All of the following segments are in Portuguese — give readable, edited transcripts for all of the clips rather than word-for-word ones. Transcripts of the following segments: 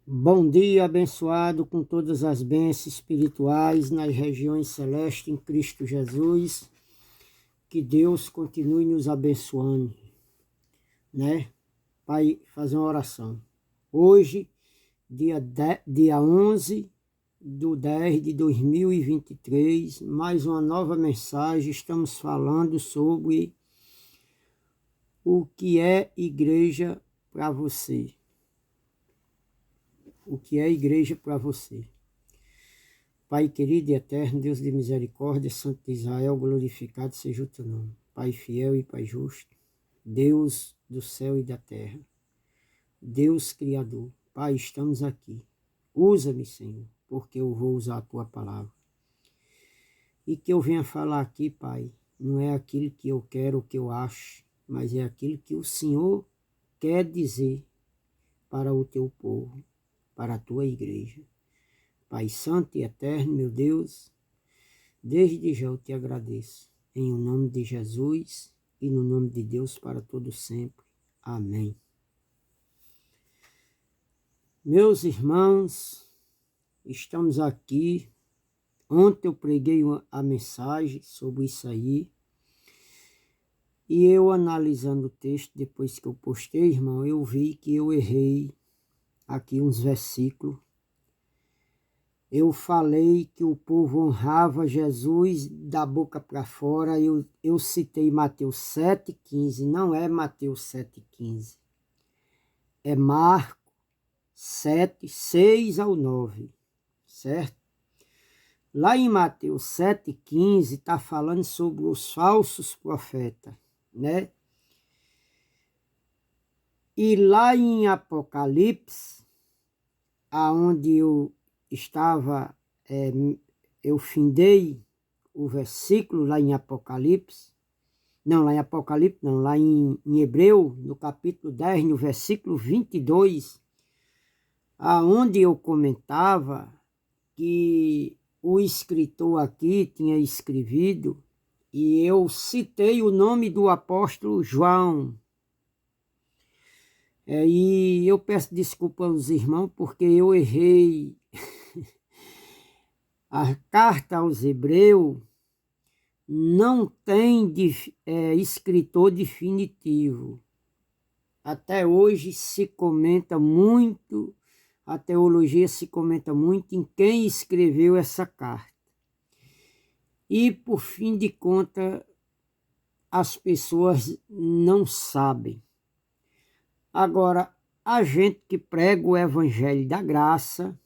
Bom dia, abençoado com todas as bênçãos espirituais nas regiões celestes em Cristo Jesus. Que Deus continue nos abençoando, né? Pai, fazer uma oração. Hoje, dia 11 do 10 de 2023, mais uma nova mensagem. Estamos falando sobre o que é igreja para você. O que é igreja para você. Pai querido e eterno, Deus de misericórdia, Santo de Israel, glorificado seja o teu nome. Pai fiel e Pai justo, Deus do céu e da terra, Deus Criador. Pai, estamos aqui. Usa-me, Senhor, porque eu vou usar a tua palavra. E que eu venha falar aqui, Pai, não é aquilo que eu quero, o que eu acho, mas é aquilo que o Senhor quer dizer para o teu povo, para a tua igreja. Pai santo e eterno, meu Deus, desde já eu te agradeço, em o nome de Jesus e no nome de Deus para todo sempre. Amém. Meus irmãos, estamos aqui. Ontem eu preguei a mensagem sobre isso aí, e eu analisando o texto, depois que eu postei, irmão, eu vi que eu errei aqui uns versículos. Eu falei que o povo honrava Jesus da boca para fora. Eu citei Mateus 7,15. Não é Mateus 7,15. É Marcos 7, 6 ao 9. Certo? Lá em Mateus 7,15 está falando sobre os falsos profetas, né? E lá em Apocalipse, aonde eu estava, eu findei o versículo lá em Apocalipse, não, lá em Apocalipse, não, lá em Hebreu, no capítulo 10, no versículo 22, aonde eu comentava que o escritor aqui tinha escrevido, e eu citei o nome do apóstolo João. E eu peço desculpa aos irmãos, porque eu errei. A carta aos Hebreus não tem escritor definitivo. Até hoje se comenta muito, a teologia se comenta muito em quem escreveu essa carta. E, por fim de contas, as pessoas não sabem. Agora, a gente que prega o evangelho da graça,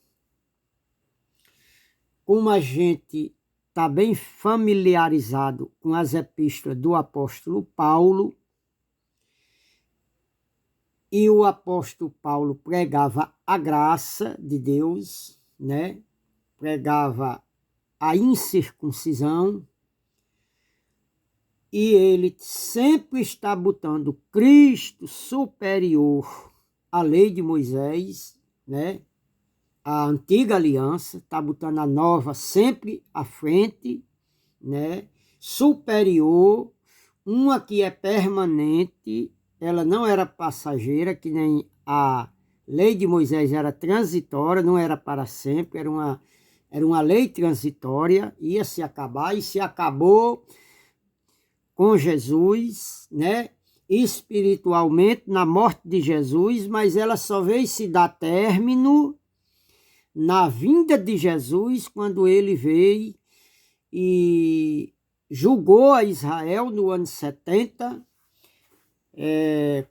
como a gente está bem familiarizado com as epístolas do apóstolo Paulo, e o apóstolo Paulo pregava a graça de Deus, né? Pregava a incircuncisão, e ele sempre está botando Cristo superior à lei de Moisés, né? A antiga aliança, está botando a nova sempre à frente, né? Superior, uma que é permanente, ela não era passageira, que nem a lei de Moisés era transitória, não era para sempre, era uma lei transitória, ia se acabar, e se acabou com Jesus, né? Espiritualmente, na morte de Jesus, mas ela só veio se dar término na vinda de Jesus, quando ele veio e julgou a Israel no ano 70,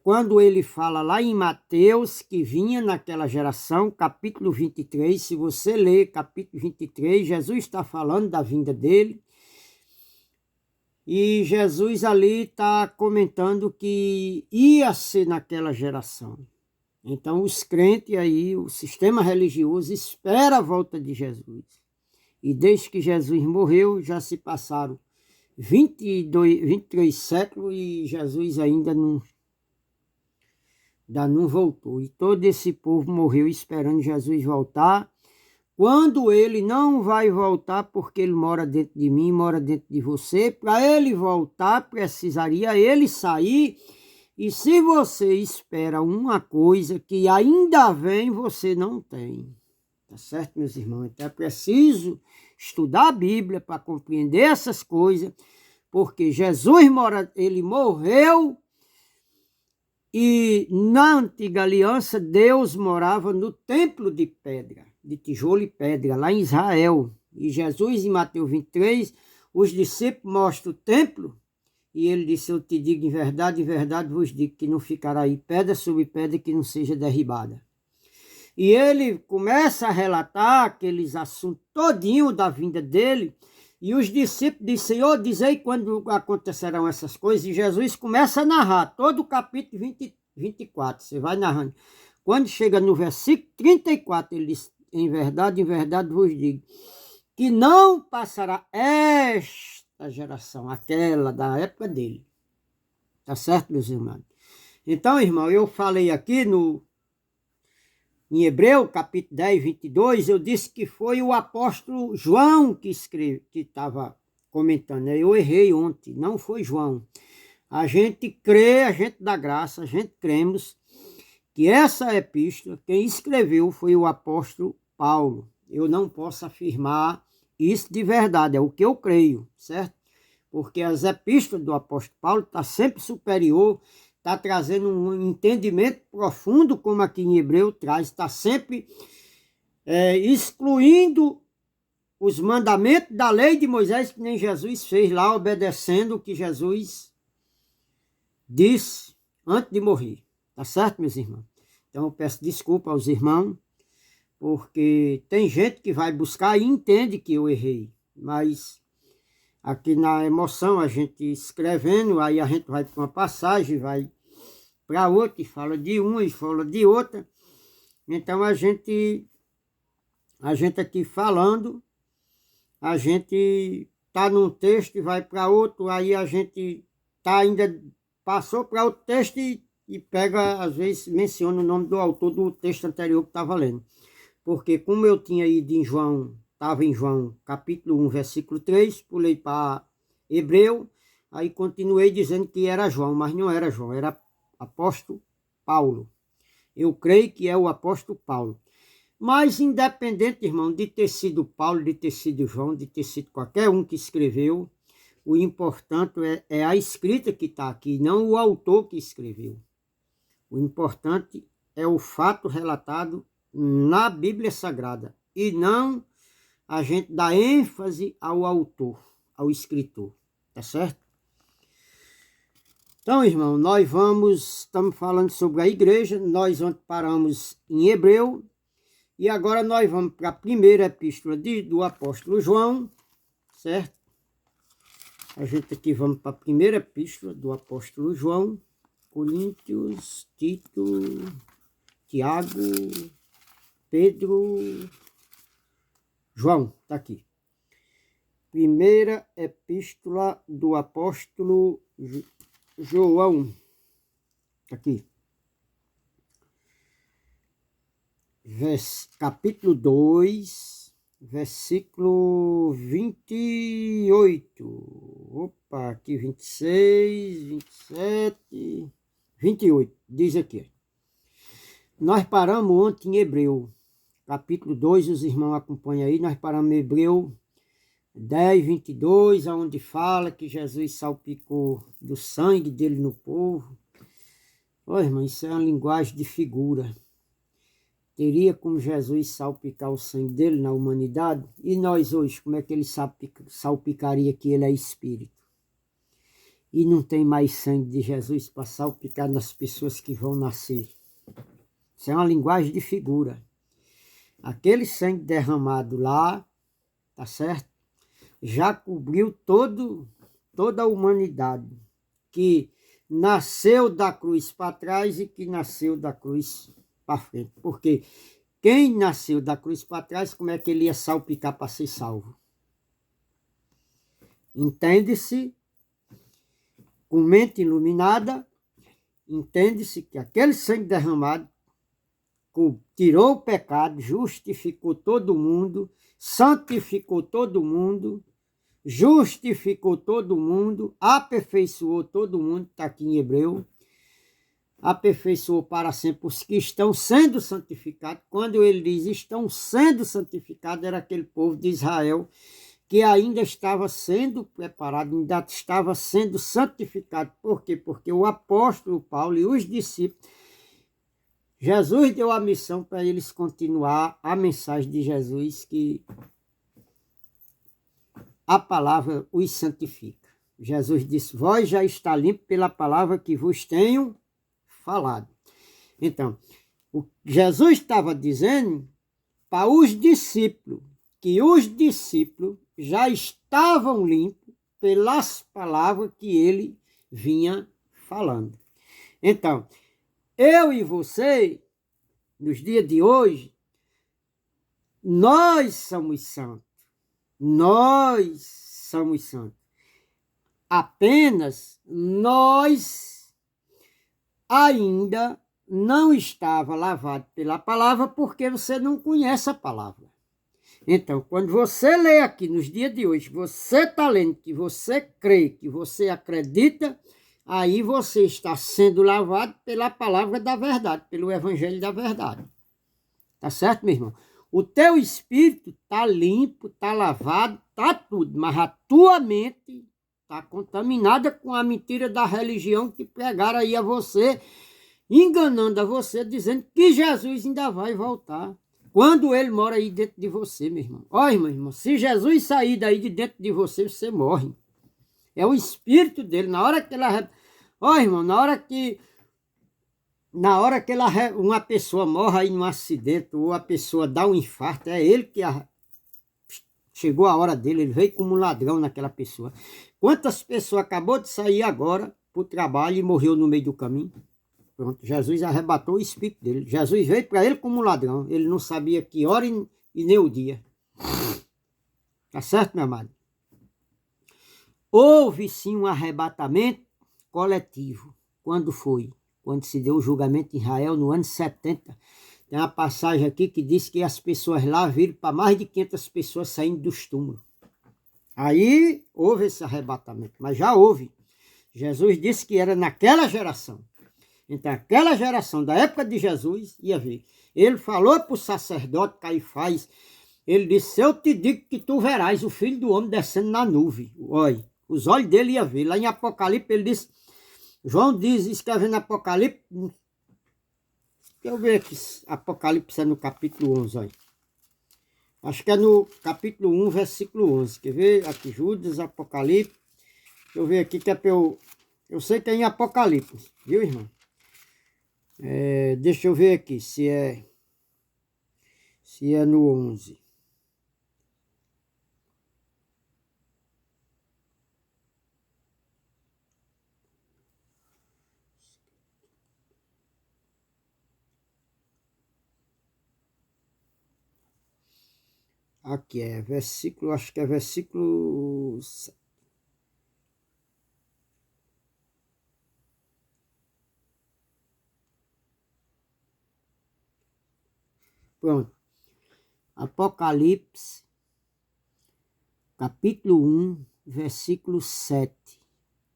quando ele fala lá em Mateus, que vinha naquela geração, capítulo 23, se você ler capítulo 23, Jesus está falando da vinda dele, e Jesus ali está comentando que ia ser naquela geração. Então os crentes aí, o sistema religioso espera a volta de Jesus. E desde que Jesus morreu, já se passaram 23 séculos e Jesus ainda não voltou. E todo esse povo morreu esperando Jesus voltar, quando ele não vai voltar, porque ele mora dentro de mim, mora dentro de você. Para ele voltar, precisaria ele sair E se você espera uma coisa que ainda vem, você não tem. Tá certo, meus irmãos? Então é preciso estudar a Bíblia para compreender essas coisas, porque Jesus ele morreu e na antiga aliança Deus morava no templo de pedra, de tijolo e pedra, lá em Israel. E Jesus, em Mateus 23, os discípulos mostram o templo e ele disse: eu te digo em verdade vos digo que não ficará aí pedra sobre pedra que não seja derribada. E ele começa a relatar aqueles assuntos todinho da vinda dele, e os discípulos dizem: Senhor, diz aí quando acontecerão essas coisas. E Jesus começa a narrar todo o capítulo 24, você vai narrando. Quando chega no versículo 34, ele diz: em verdade vos digo, que não passará esta geração, aquela da época dele. Tá certo, meus irmãos? Então, irmão, eu falei aqui em Hebreu, capítulo 10, 22, eu disse que foi o apóstolo João que estava comentando. Eu errei ontem, não foi João. A gente crê, a gente dá graça, a gente cremos que essa epístola, quem escreveu foi o apóstolo Paulo. Eu não posso afirmar isso de verdade, é o que eu creio, certo? Porque as epístolas do apóstolo Paulo estão sempre superior, está trazendo um entendimento profundo, como aqui em Hebreu traz, está sempre excluindo os mandamentos da lei de Moisés, que nem Jesus fez lá, obedecendo o que Jesus disse antes de morrer. Tá certo, meus irmãos? Então eu peço desculpa aos irmãos, porque tem gente que vai buscar e entende que eu errei, mas aqui na emoção a gente escrevendo, aí a gente vai para uma passagem, vai para outra, e fala de uma e fala de outra. Então a gente aqui falando, a gente está num texto e vai para outro, aí a gente tá ainda passou para outro texto e pega, às vezes menciona o nome do autor do texto anterior que estava lendo. Porque como eu tinha ido em João, estava em João capítulo 1, versículo 3, pulei para Hebreu, aí continuei dizendo que era João, mas não era João, era apóstolo Paulo. Eu creio que é o apóstolo Paulo. Mas independente, irmão, de ter sido Paulo, de ter sido João, de ter sido qualquer um que escreveu, o importante é a escrita que está aqui, não o autor que escreveu. O importante é o fato relatado na Bíblia Sagrada e não a gente dar ênfase ao autor, ao escritor, tá certo? Então, irmão, estamos falando sobre a igreja, nós ontem paramos em Hebreu, e agora nós vamos para a primeira epístola do apóstolo João, certo? A gente aqui vamos para a primeira epístola do apóstolo João, Coríntios, Tito, Tiago, Pedro, João, está aqui. Primeira epístola do apóstolo João, aqui. Capítulo 2, versículo 28. Opa, aqui 26, 27, 28. Diz aqui. Nós paramos ontem em Hebreu, capítulo 2, os irmãos acompanham aí, nós paramos em Hebreu 10, 22, onde fala que Jesus salpicou do sangue dele no povo. Ô, irmão, isso é uma linguagem de figura. Teria como Jesus salpicar o sangue dele na humanidade? E nós hoje, como é que ele salpicaria que ele é espírito? E não tem mais sangue de Jesus para salpicar nas pessoas que vão nascer. Isso é uma linguagem de figura. Aquele sangue derramado lá, tá certo? Já cobriu toda a humanidade que nasceu da cruz para trás e que nasceu da cruz para frente. Porque quem nasceu da cruz para trás, como é que ele ia salpicar para ser salvo? Entende-se, com mente iluminada, entende-se que aquele sangue derramado tirou o pecado, justificou todo mundo, santificou todo mundo, justificou todo mundo, aperfeiçoou todo mundo, está aqui em Hebreu. aperfeiçoou para sempre os que estão sendo santificados. Quando ele diz estão sendo santificados, era aquele povo de Israel que ainda estava sendo preparado, ainda estava sendo santificado. Por quê? Porque o apóstolo Paulo e os discípulos, Jesus deu a missão para eles continuar a mensagem de Jesus, que a palavra os santifica. Jesus disse, vós já está limpo pela palavra que vos tenho falado. Então, Jesus estava dizendo para os discípulos, que os discípulos já estavam limpos pelas palavras que ele vinha falando. Então, eu e você, nos dias de hoje, nós somos santos. Nós somos santos. Apenas nós ainda não estava lavado pela palavra porque você não conhece a palavra. Então, quando você lê aqui nos dias de hoje, você está lendo que você crê, que você acredita, aí você está sendo lavado pela palavra da verdade, pelo evangelho da verdade. Tá certo, meu irmão? O teu espírito está limpo, está lavado, está tudo, mas a tua mente está contaminada com a mentira da religião que pregaram aí a você, enganando a você, dizendo que Jesus ainda vai voltar. Quando ele mora aí dentro de você, meu irmão. Olha, meu irmão, se Jesus sair daí de dentro de você, você morre. É o espírito dele. Na hora que ela... Olha, irmão, na hora que uma pessoa morre aí num acidente, ou a pessoa dá um infarto, é ele que chegou a hora dele, ele veio como um ladrão naquela pessoa. Quantas pessoas acabou de sair agora para o trabalho e morreu no meio do caminho? Pronto, Jesus arrebatou o espírito dele. Jesus veio para ele como um ladrão. Ele não sabia que hora e nem o dia. Tá certo, meu amado? Houve sim um arrebatamento coletivo. Quando foi? Quando se deu o julgamento em Israel no ano 70. Tem uma passagem aqui que diz que as pessoas lá viram para mais de 500 pessoas saindo dos túmulos. Aí houve esse arrebatamento, mas já houve. Jesus disse que era naquela geração. Então, aquela geração da época de Jesus ia ver. Ele falou para o sacerdote Caifás, ele disse, eu te digo que tu verás o Filho do Homem descendo na nuvem. Olha, os olhos dele iam ver. Lá em Apocalipse ele disse, João diz, escrevendo Apocalipse, deixa eu ver aqui, Apocalipse é no capítulo 11, olha. Acho que é no capítulo 1, versículo 11. Quer ver? Aqui, Judas, Apocalipse. Deixa eu ver aqui que é para eu sei que é em Apocalipse, viu, irmão? Deixa eu ver aqui se é no 11. Aqui é versículo, acho que é versículo... Pronto. Apocalipse, capítulo 1, versículo 7.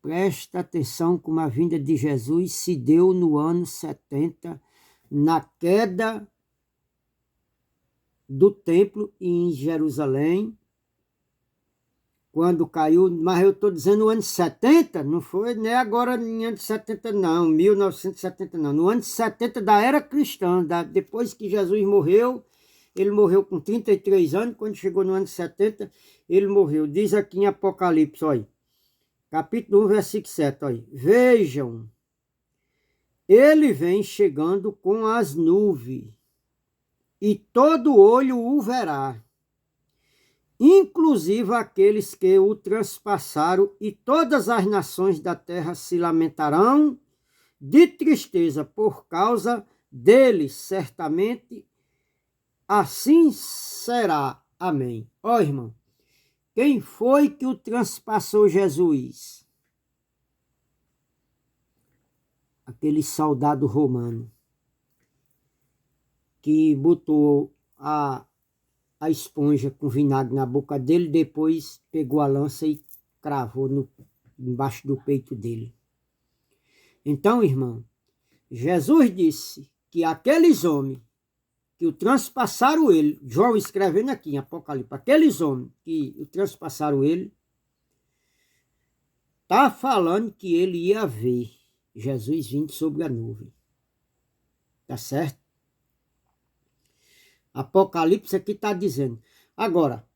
Presta atenção como a vinda de Jesus se deu no ano 70, na queda do templo em Jerusalém, quando caiu, mas eu estou dizendo no ano 70, não foi nem agora em ano 70 não, 1970 não, no ano 70 da era cristã, depois que Jesus morreu, ele morreu com 33 anos, quando chegou no ano 70, ele morreu. Diz aqui em Apocalipse, olha, capítulo 1, versículo 7, olha, vejam, ele vem chegando com as nuvens, e todo olho o verá, inclusive aqueles que o transpassaram, e todas as nações da terra se lamentarão de tristeza por causa dele, certamente assim será. Amém. Ó, irmão, quem foi que o transpassou Jesus? Aquele soldado romano que botou a esponja com vinagre na boca dele, depois pegou a lança e cravou embaixo do peito dele. Então, irmão, Jesus disse que aqueles homens que o transpassaram ele, João escrevendo aqui em Apocalipse, aqueles homens que o transpassaram ele, está falando que ele ia ver Jesus vindo sobre a nuvem. Tá certo? Apocalipse aqui está dizendo. Agora,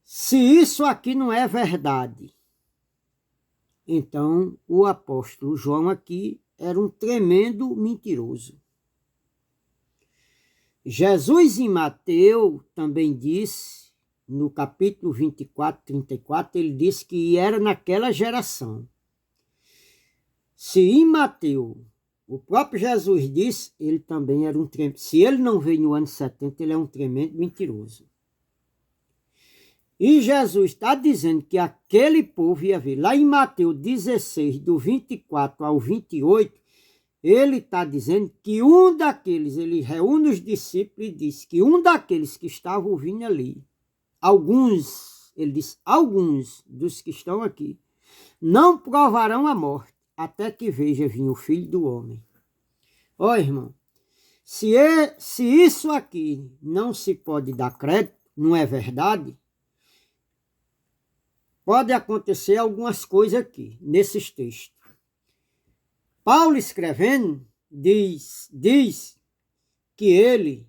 se isso aqui não é verdade, então o apóstolo João aqui era um tremendo mentiroso. Jesus em Mateus também disse, no capítulo 24, 34, ele disse que era naquela geração. Se em Mateus o próprio Jesus disse, ele também era um tremendo. Se ele não veio no ano 70, ele é um tremendo mentiroso. E Jesus está dizendo que aquele povo ia vir. Lá em Mateus 16, do 24 ao 28, ele está dizendo que um daqueles, ele reúne os discípulos e diz que um daqueles que estavam vindo ali, ele diz, alguns dos que estão aqui, não provarão a morte, até que veja vir o Filho do Homem. Ó, irmão, se isso aqui não se pode dar crédito, não é verdade, pode acontecer algumas coisas aqui, nesses textos. Paulo escrevendo, diz que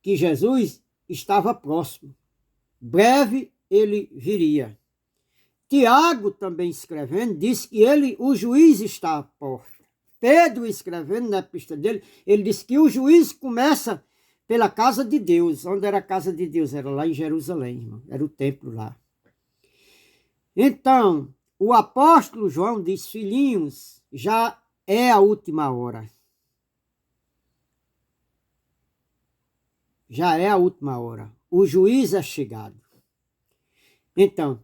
Jesus estava próximo. Breve ele viria. Tiago também escrevendo, diz que o juiz está à porta. Pedro escrevendo na epístola dele, ele diz que o juiz começa pela casa de Deus. Onde era a casa de Deus? Era lá em Jerusalém, irmão. Era o templo lá. Então, o apóstolo João diz, filhinhos, já é a última hora. Já é a última hora. O juiz é chegado. Então,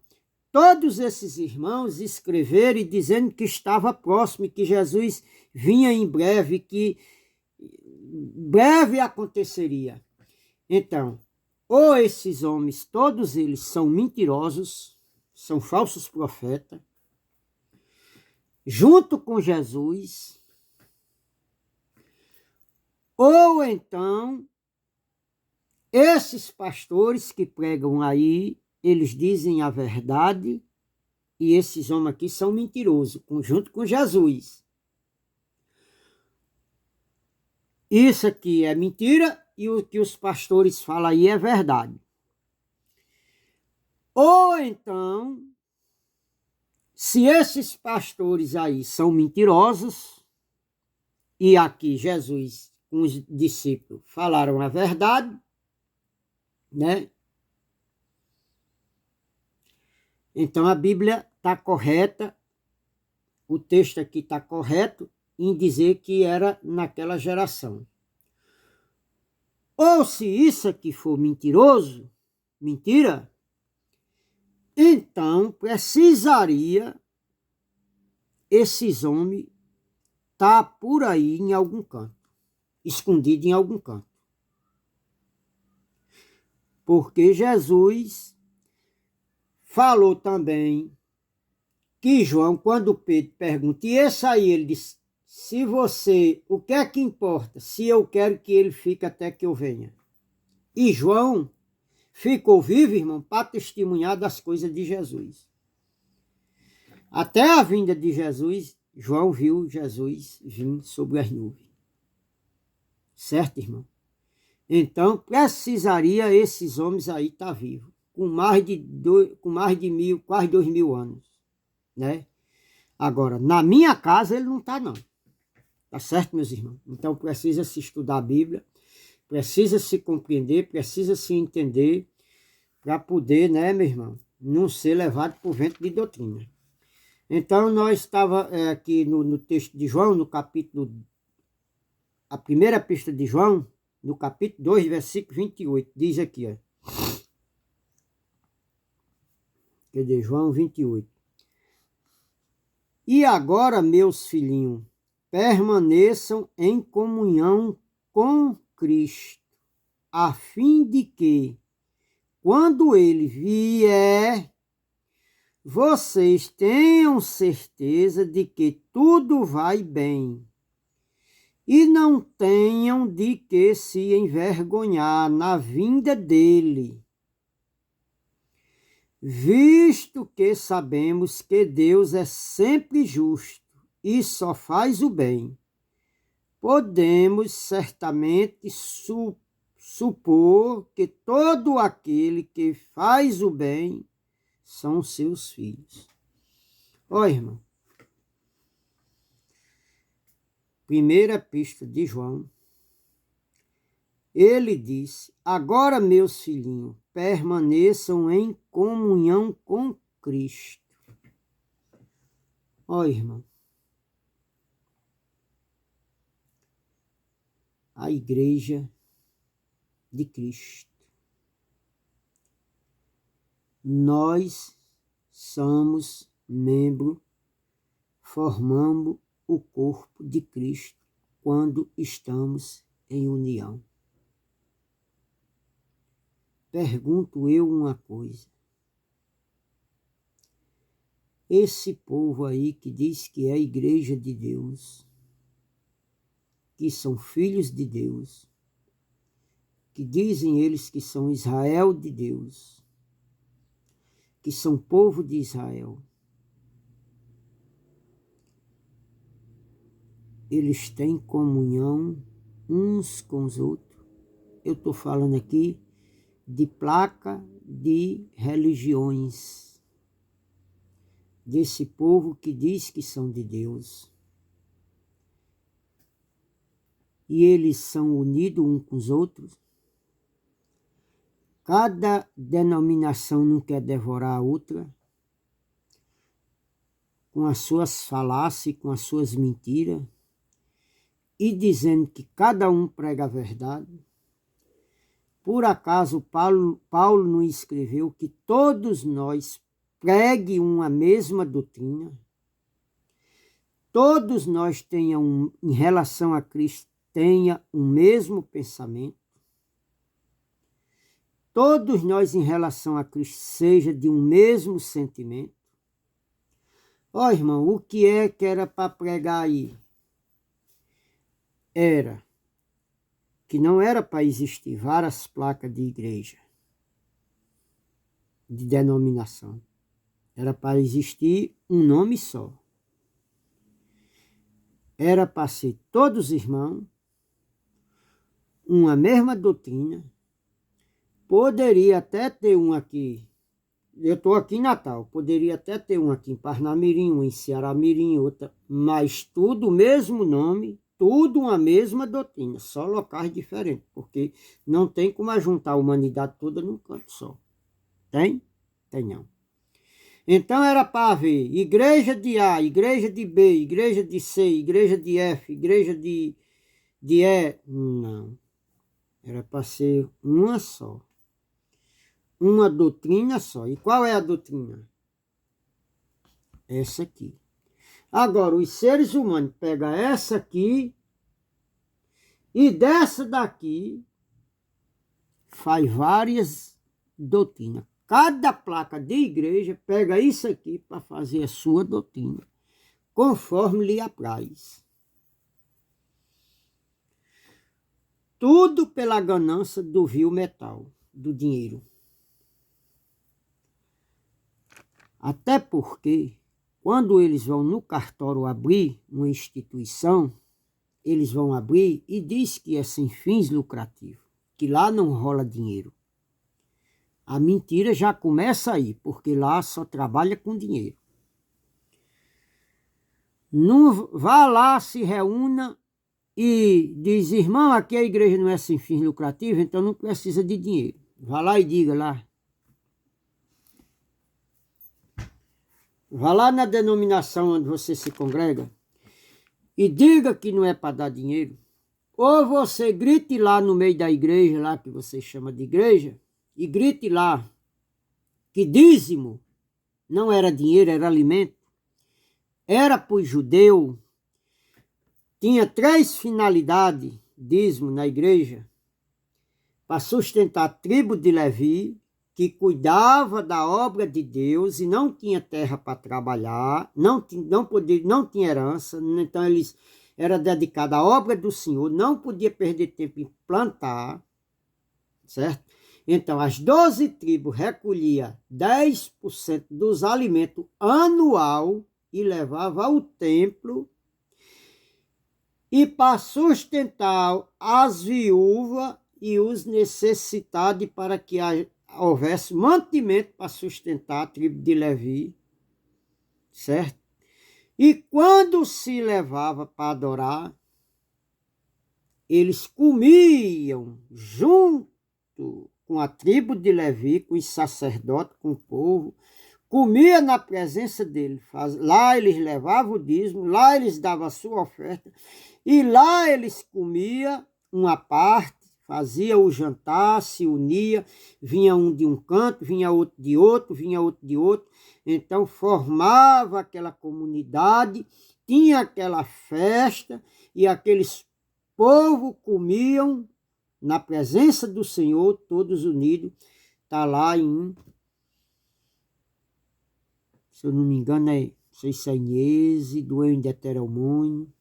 todos esses irmãos escreveram e dizendo que estava próximo, que Jesus vinha em breve, que breve aconteceria. Então, ou esses homens, todos eles são mentirosos, são falsos profetas, junto com Jesus, ou então, esses pastores que pregam aí, eles dizem a verdade, e esses homens aqui são mentirosos, junto com Jesus. Isso aqui é mentira, e o que os pastores falam aí é verdade. Ou então, se esses pastores aí são mentirosos, e aqui Jesus com os discípulos falaram a verdade, né? Então a Bíblia está correta, o texto aqui está correto em dizer que era naquela geração. Ou se isso aqui for mentiroso, mentira, então precisaria esses homens estar por aí em algum canto, escondido em algum canto. Porque Jesus falou também que João, quando Pedro pergunta, e esse aí, ele disse, o que é que importa se eu quero que ele fique até que eu venha? E João ficou vivo, irmão, para testemunhar das coisas de Jesus. Até a vinda de Jesus, João viu Jesus vir sobre as nuvens. Certo, irmão? Então, precisaria esses homens aí estar vivos, com mais de 1.000, quase 2.000 anos, né? Agora, na minha casa ele não está, não. Tá certo, meus irmãos? Então, precisa se estudar a Bíblia, precisa se compreender, precisa se entender, para poder, né, meu irmão, não ser levado por vento de doutrina. Então, nós estávamos aqui no texto de João, no capítulo, a primeira epístola de João, no capítulo 2, versículo 28, diz aqui, ó. Cadê? João 28. E agora, meus filhinhos, permaneçam em comunhão com Cristo, a fim de que, quando ele vier, vocês tenham certeza de que tudo vai bem E não tenham de que se envergonhar na vinda dele, visto que sabemos que Deus é sempre justo e só faz o bem. Podemos certamente supor que todo aquele que faz o bem são seus filhos. Ó, irmão, primeira epístola de João, ele disse: agora, meus filhinhos, permaneçam em comunhão com Cristo. Ó, irmão, a igreja de Cristo. Nós somos membro, formamos o corpo de Cristo quando estamos em união. Pergunto eu uma coisa. Esse povo aí que diz que é a igreja de Deus, que são filhos de Deus, que dizem eles que são Israel de Deus, que são povo de Israel, eles têm comunhão uns com os outros. Eu estou falando aqui de placa de religiões, desse povo que diz que são de Deus. E eles são unidos uns com os outros. Cada denominação não quer devorar a outra, com as suas falácias, com as suas mentiras, e dizendo que cada um prega a verdade. Por acaso Paulo não escreveu que todos nós pregue uma mesma doutrina? Todos nós tenham, em relação a Cristo, tenha o mesmo pensamento? Todos nós, em relação a Cristo, seja de um mesmo sentimento? Ó, irmão, o que é que era para pregar aí? Era que não era para existir várias placas de igreja, de denominação. Era para existir um nome só. Era para ser todos irmãos, uma mesma doutrina. Poderia até ter um aqui, eu estou aqui em Natal, poderia até ter um aqui em Parnamirim, um em Ceará-Mirim, outra, mas tudo o mesmo nome, tudo uma mesma doutrina, só locais diferentes, porque não tem como juntar a humanidade toda num canto só. Tem? Tem não. Então era para haver igreja de A, igreja de B, igreja de C, igreja de F, igreja de E. Não. Era para ser uma só. Uma doutrina só. E qual é a doutrina? Essa aqui. Agora, os seres humanos pegam essa aqui e dessa daqui faz várias doutrinas. Cada placa de igreja pega isso aqui para fazer a sua doutrina, conforme lhe apraz. Tudo pela ganância do vil metal, do dinheiro. Até porque, quando eles vão no cartório abrir uma instituição, eles vão abrir e diz que é sem fins lucrativos, que lá não rola dinheiro. A mentira já começa aí, porque lá só trabalha com dinheiro. Não vá lá, se reúna e diz: irmão, aqui a igreja não é sem fins lucrativos, então não precisa de dinheiro. Vá lá e diga lá. Vá lá na denominação onde você se congrega e diga que não é para dar dinheiro. Ou você grite lá no meio da igreja, lá que você chama de igreja, e grite lá que dízimo não era dinheiro, era alimento. Era para o judeu. Tinha 3 finalidades, dízimo na igreja: para sustentar a tribo de Levi, que cuidava da obra de Deus e não tinha terra para trabalhar, não tinha herança, então era dedicada à obra do Senhor, não podia perder tempo em plantar, certo? Então, as 12 tribos recolhiam 10% dos alimentos anual e levava ao templo, e para sustentar as viúvas e os necessitados, para que houvesse mantimento para sustentar a tribo de Levi, certo? E quando se levava para adorar, eles comiam junto com a tribo de Levi, com os sacerdotes, com o povo, comia na presença dele. Lá eles levavam o dízimo, lá eles davam a sua oferta, e lá eles comiam uma parte, fazia o jantar, se unia, vinha um de um canto, vinha outro de outro, vinha outro de outro. Então formava aquela comunidade, tinha aquela festa, e aqueles povos comiam na presença do Senhor, todos unidos. Está lá se eu não me engano, não sei se é em Êxodo ou em Deuteronômio.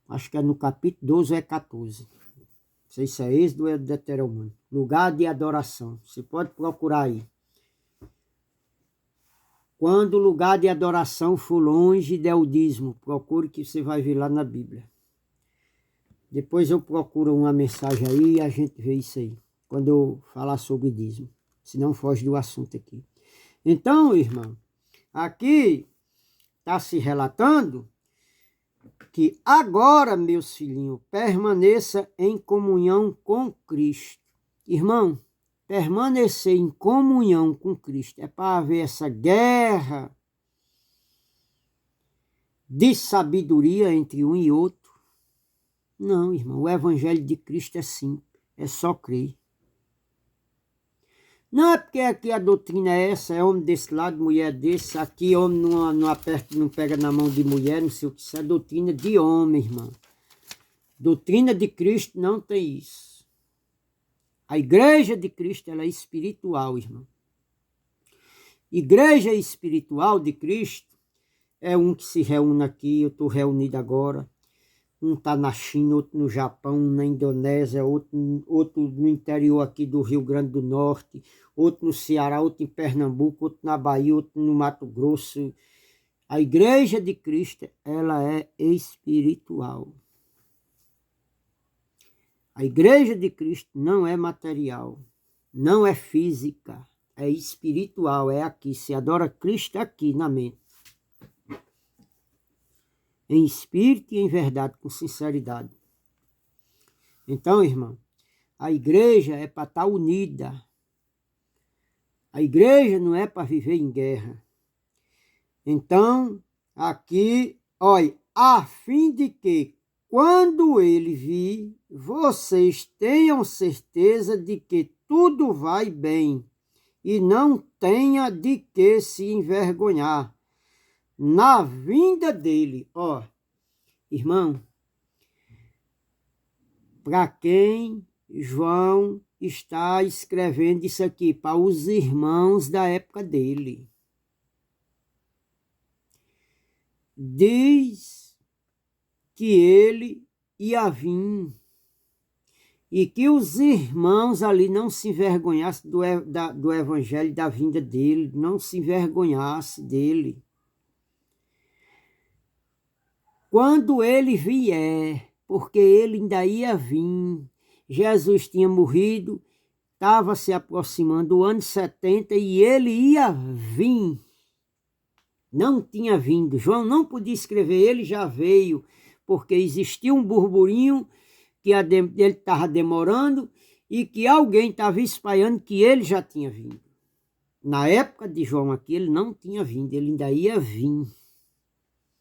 Acho que é no capítulo 12 ou é 14. Não sei se é Êxodo ou é Deuteronômio. Lugar de adoração. Você pode procurar aí. Quando o lugar de adoração for longe, der o dízimo. Procure que você vai ver lá na Bíblia. Depois eu procuro uma mensagem aí e a gente vê isso aí. Quando eu falar sobre dízimo. Senão foge do assunto aqui. Então, irmão, aqui está se relatando que agora, meus filhinhos, permaneça em comunhão com Cristo. Irmão, permanecer em comunhão com Cristo é para haver essa guerra de sabedoria entre um e outro. Não, irmão, o evangelho de Cristo é simples, é só crer. Não é porque aqui a doutrina é essa, é homem desse lado, mulher desse, aqui homem não aperta, não pega na mão de mulher, não sei o que, isso é doutrina de homem, irmão. Doutrina de Cristo não tem isso. A igreja de Cristo, ela é espiritual, irmão. Igreja espiritual de Cristo é um que se reúne aqui, eu estou reunido agora. Um está na China, outro no Japão, um na Indonésia, outro no interior aqui do Rio Grande do Norte, outro no Ceará, outro em Pernambuco, outro na Bahia, outro no Mato Grosso. A igreja de Cristo, ela é espiritual. A igreja de Cristo não é material, não é física, é espiritual, é aqui. Se adora Cristo aqui na mente. Em espírito e em verdade, com sinceridade. Então, irmão, a igreja é para estar unida. A igreja não é para viver em guerra. Então, aqui, olha, a fim de que, quando ele vir, vocês tenham certeza de que tudo vai bem e não tenha de que se envergonhar na vinda dele. Ó, irmão, para quem João está escrevendo isso aqui? Para os irmãos da época dele. Diz que ele ia vir e que os irmãos ali não se envergonhassem do evangelho, da vinda dele, não se envergonhassem dele. Quando ele vier, porque ele ainda ia vir, Jesus tinha morrido, estava se aproximando do ano 70 e ele ia vir. Não tinha vindo. João não podia escrever, ele já veio, porque existia um burburinho que ele estava demorando e que alguém estava espalhando que ele já tinha vindo. Na época de João aqui, ele não tinha vindo, ele ainda ia vir.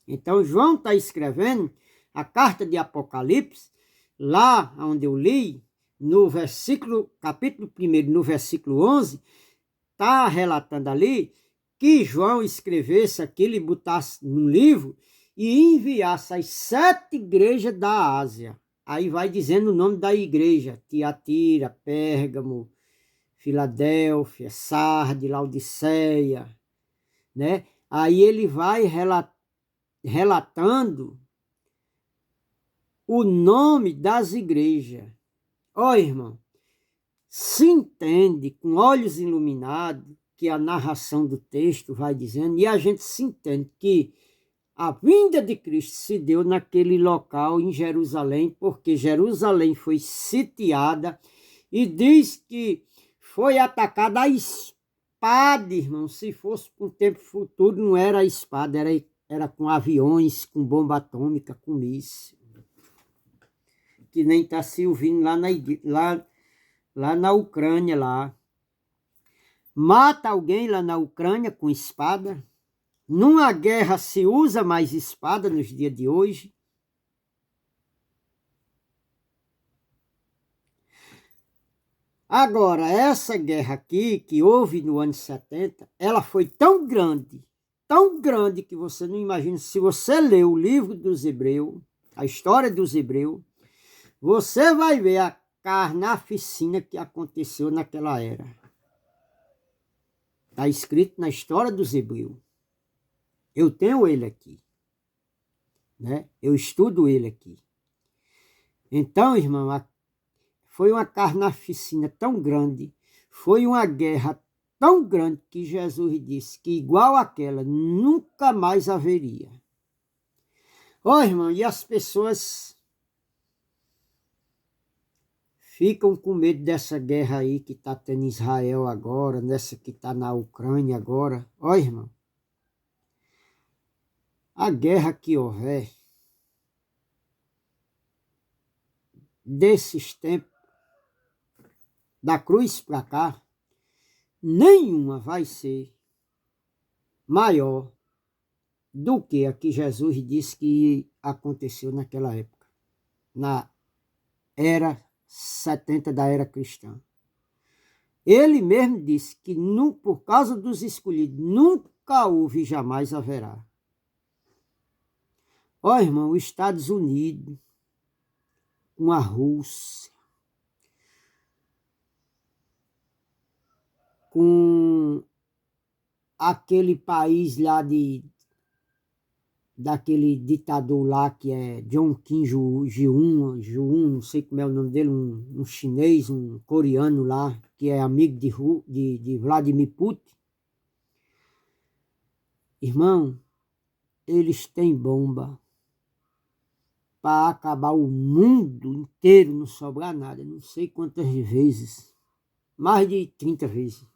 Então, João está escrevendo a carta de Apocalipse, lá onde eu li, no capítulo 1, no versículo 11, está relatando ali que João escrevesse aquilo e botasse num livro e enviasse às 7 igrejas da Ásia. Aí vai dizendo o nome da igreja: Tiatira, Pérgamo, Filadélfia, Sardes, Laodiceia, né? Aí ele vai relatando o nome das igrejas. Ó, irmão, se entende com olhos iluminados que a narração do texto vai dizendo, e a gente se entende que a vinda de Cristo se deu naquele local em Jerusalém, porque Jerusalém foi sitiada e diz que foi atacada a espada, irmão. Se fosse para um tempo futuro, não era a espada, era com aviões, com bomba atômica, com míssil. Que nem está se ouvindo lá na Ucrânia, lá. Mata alguém lá na Ucrânia com espada. Numa guerra se usa mais espada nos dias de hoje. Agora, essa guerra aqui, que houve no ano 70, ela foi tão grande que você não imagina. Se você ler o livro dos Hebreus, a história dos Hebreus, você vai ver a carnificina que aconteceu naquela era. Está escrito na história dos Hebreus. Eu tenho ele aqui, né? Eu estudo ele aqui. Então, irmão, foi uma carnificina tão grande, foi uma guerra tão grande que Jesus disse que igual àquela nunca mais haveria. Ó, irmão, e as pessoas ficam com medo dessa guerra aí que está tendo em Israel agora, nessa que está na Ucrânia agora. Ó, irmão, a guerra que houver, desses tempos, da cruz para cá, nenhuma vai ser maior do que a que Jesus disse que aconteceu naquela época, na era 70 da era cristã. Ele mesmo disse que por causa dos escolhidos nunca houve e jamais haverá. Ó, irmão, os Estados Unidos, com a Rússia, com aquele país lá daquele ditador lá que é John Kim Ji-un, não sei como é o nome dele, um chinês, um coreano lá, que é amigo de Vladimir Putin. Irmão, eles têm bomba para acabar o mundo inteiro, não sobrar nada, não sei quantas vezes, mais de 30 vezes.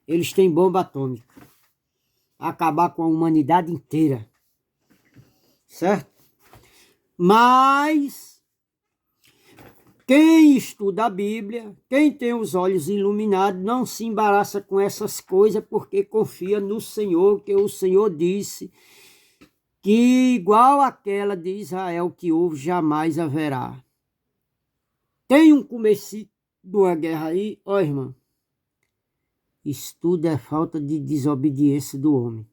Eles têm bomba atômica, acabar com a humanidade inteira, certo? Mas quem estuda a Bíblia, quem tem os olhos iluminados, não se embaraça com essas coisas, porque confia no Senhor, que o Senhor disse que igual àquela de Israel que houve, jamais haverá. Tem um começo de uma guerra aí, ó, irmão. Isso tudo é falta de desobediência do homem.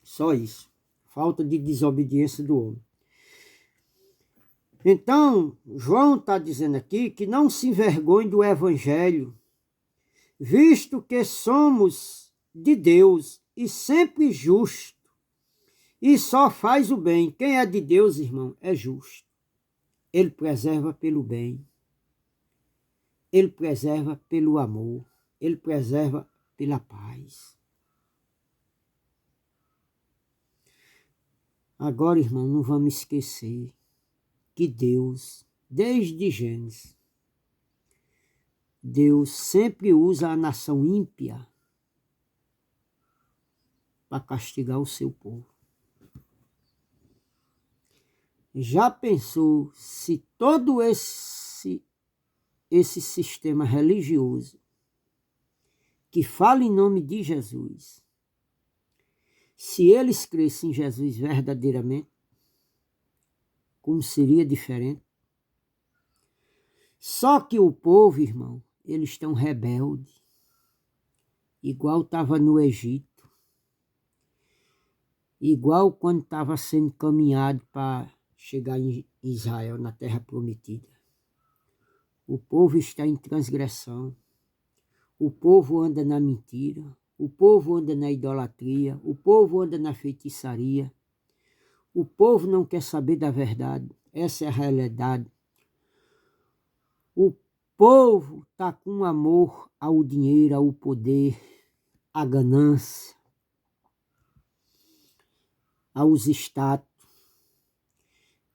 Só isso. Falta de desobediência do homem. Então, João está dizendo aqui que não se envergonhe do evangelho, visto que somos de Deus e sempre justo, e só faz o bem. Quem é de Deus, irmão, é justo. Ele preserva pelo bem. Ele preserva pelo amor. Ele preserva pela paz. Agora, irmão, não vamos esquecer que Deus, desde Gênesis, Deus sempre usa a nação ímpia para castigar o seu povo. Já pensou se todo esse sistema religioso que fala em nome de Jesus, se eles crescem em Jesus verdadeiramente, como seria diferente? Só que o povo, irmão, eles estão rebeldes, igual estava no Egito, igual quando estava sendo caminhado para chegar em Israel, na terra prometida. O povo está em transgressão, o povo anda na mentira, o povo anda na idolatria, o povo anda na feitiçaria, O povo não quer saber da verdade. Essa é a realidade. O povo está com amor ao dinheiro, ao poder, à ganância, aos status,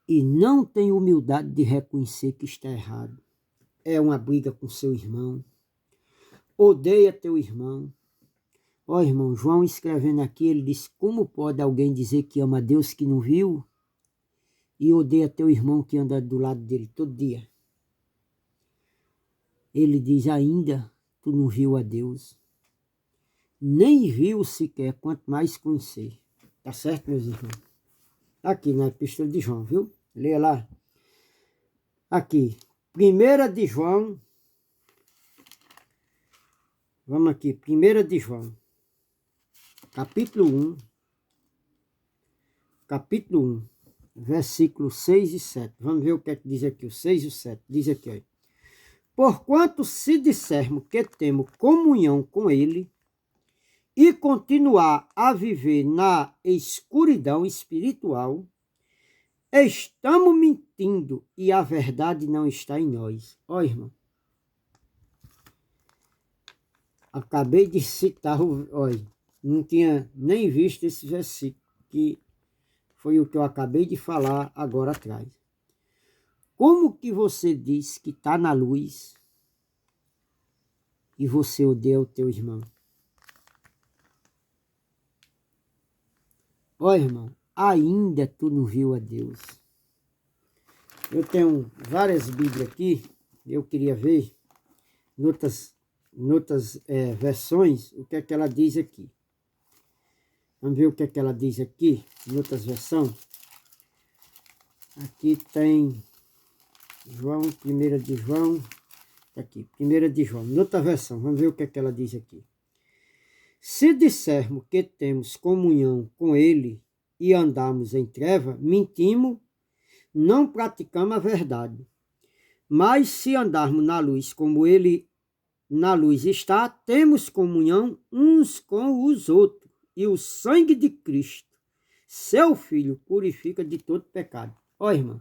e não tem humildade de reconhecer que está errado. É uma briga com seu irmão. Odeia teu irmão. Ó, irmão, João escrevendo aqui, ele diz, como pode alguém dizer que ama a Deus que não viu e odeia teu irmão que anda do lado dele todo dia? Ele diz, ainda tu não viu a Deus. Nem viu sequer, quanto mais conhecer. Tá certo, meus irmãos? Aqui na Epístola de João, viu? Leia lá. Aqui, 1 de João. Vamos aqui, 1 de João. Capítulo 1, versículos 6 e 7. Vamos ver o que é que diz aqui, o 6 e o 7. Diz aqui, ó. Porquanto se dissermos que temos comunhão com ele e continuar a viver na escuridão espiritual, estamos mentindo e a verdade não está em nós. Ó, irmão. Acabei de citar, olha, não tinha nem visto esse versículo, que foi o que eu acabei de falar agora atrás. Como que você diz que está na luz e você odeia o teu irmão? Ó, irmão, ainda tu não viu a Deus. Eu tenho várias Bíblias aqui, eu queria ver, em outras versões, o que é que ela diz aqui. Vamos ver o que é que ela diz aqui, em outras versões. Aqui tem João, 1 de João, aqui, 1 de João, em outra versão, vamos ver o que é que ela diz aqui. Se dissermos que temos comunhão com ele e andamos em treva, mentimos, não praticamos a verdade. Mas se andarmos na luz como ele na luz está, temos comunhão uns com os outros. E o sangue de Cristo, seu Filho, purifica de todo pecado. Ó, irmão,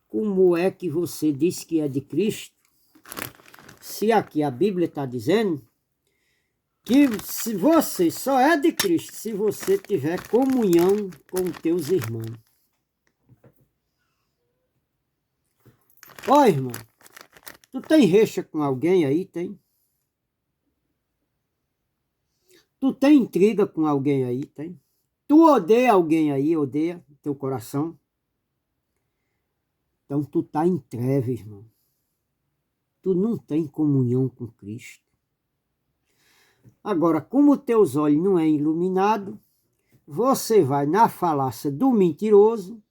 como é que você diz que é de Cristo, se aqui a Bíblia está dizendo que se você só é de Cristo se você tiver comunhão com os teus irmãos? Ó, irmão, tu tem rixa com alguém aí, tem? Tu tem intriga com alguém aí, tem? Tu odeia alguém aí, odeia teu coração? Então tu tá em treva, irmão. Tu não tem comunhão com Cristo. Agora, como teus olhos não é iluminado, você vai na falácia do mentiroso,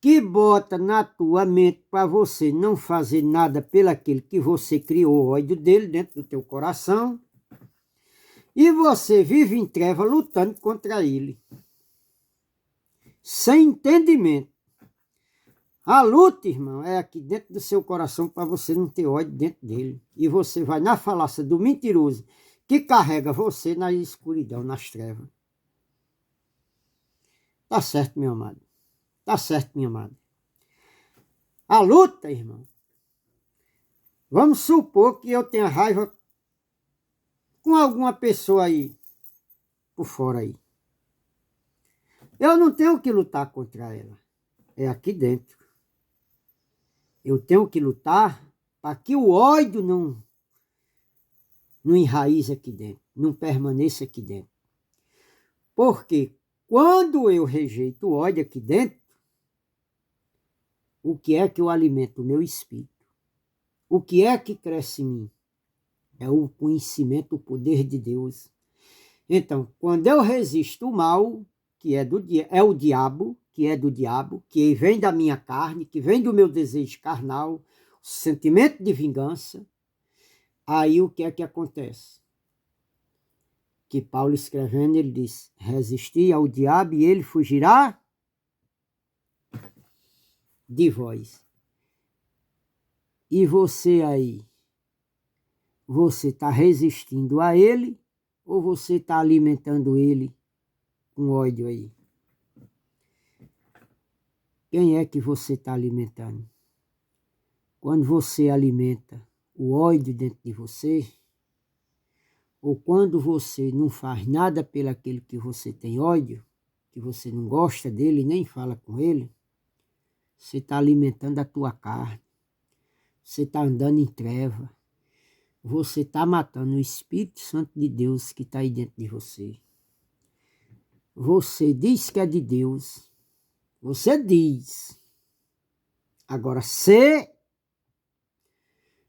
que bota na tua mente para você não fazer nada pelaquele que você criou o ódio dele dentro do teu coração, e você vive em treva lutando contra ele, sem entendimento. A luta, irmão, é aqui dentro do seu coração para você não ter ódio dentro dele. E você vai na falácia do mentiroso que carrega você na escuridão, nas trevas. Tá certo, meu amado. Tá certo, minha amada. A luta, irmão. Vamos supor que eu tenha raiva com alguma pessoa aí, por fora aí. Eu não tenho que lutar contra ela. É aqui dentro. Eu tenho que lutar para que o ódio não enraize aqui dentro, não permaneça aqui dentro. Porque quando eu rejeito o ódio aqui dentro, o que é que eu alimento? O meu espírito. O que é que cresce em mim? É o conhecimento, o poder de Deus. Então, quando eu resisto o mal, que é o diabo, que é do diabo, que vem da minha carne, que vem do meu desejo carnal, o sentimento de vingança, aí o que é que acontece? Que Paulo escrevendo, ele diz, resistir ao diabo e ele fugirá de vós. E você aí, você está resistindo a ele ou você está alimentando ele com ódio aí? Quem é que você está alimentando? Quando você alimenta o ódio dentro de você, ou quando você não faz nada pelo aquele que você tem ódio, que você não gosta dele, nem fala com ele, você está alimentando a tua carne, você está andando em treva, você está matando o Espírito Santo de Deus que está aí dentro de você. Você diz que é de Deus, você diz. Agora,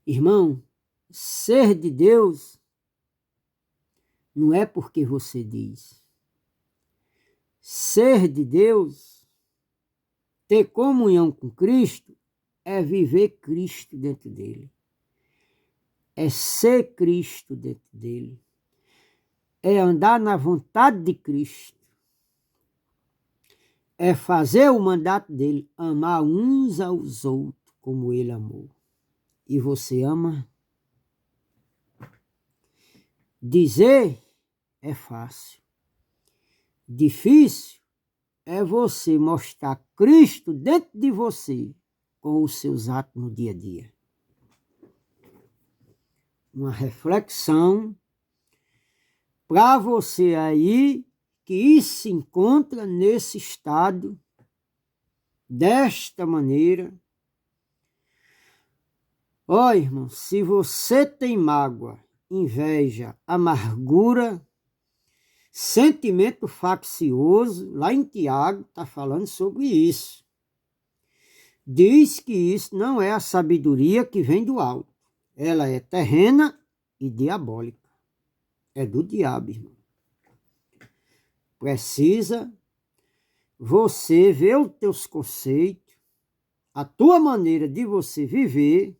irmão, ser de Deus não é porque você diz. Ser de Deus, ter comunhão com Cristo, é viver Cristo dentro dele. É ser Cristo dentro dele. É andar na vontade de Cristo. É fazer o mandato dele, amar uns aos outros como ele amou. E você ama? Dizer é fácil. Difícil é você mostrar Cristo dentro de você com os seus atos no dia a dia. Uma reflexão para você aí que se encontra nesse estado, desta maneira. Ó, irmão, se você tem mágoa, inveja, amargura, sentimento faccioso, lá em Tiago está falando sobre isso. Diz que isso não é a sabedoria que vem do alto. Ela é terrena e diabólica. É do diabo, irmão. Precisa você ver os teus conceitos, a tua maneira de você viver,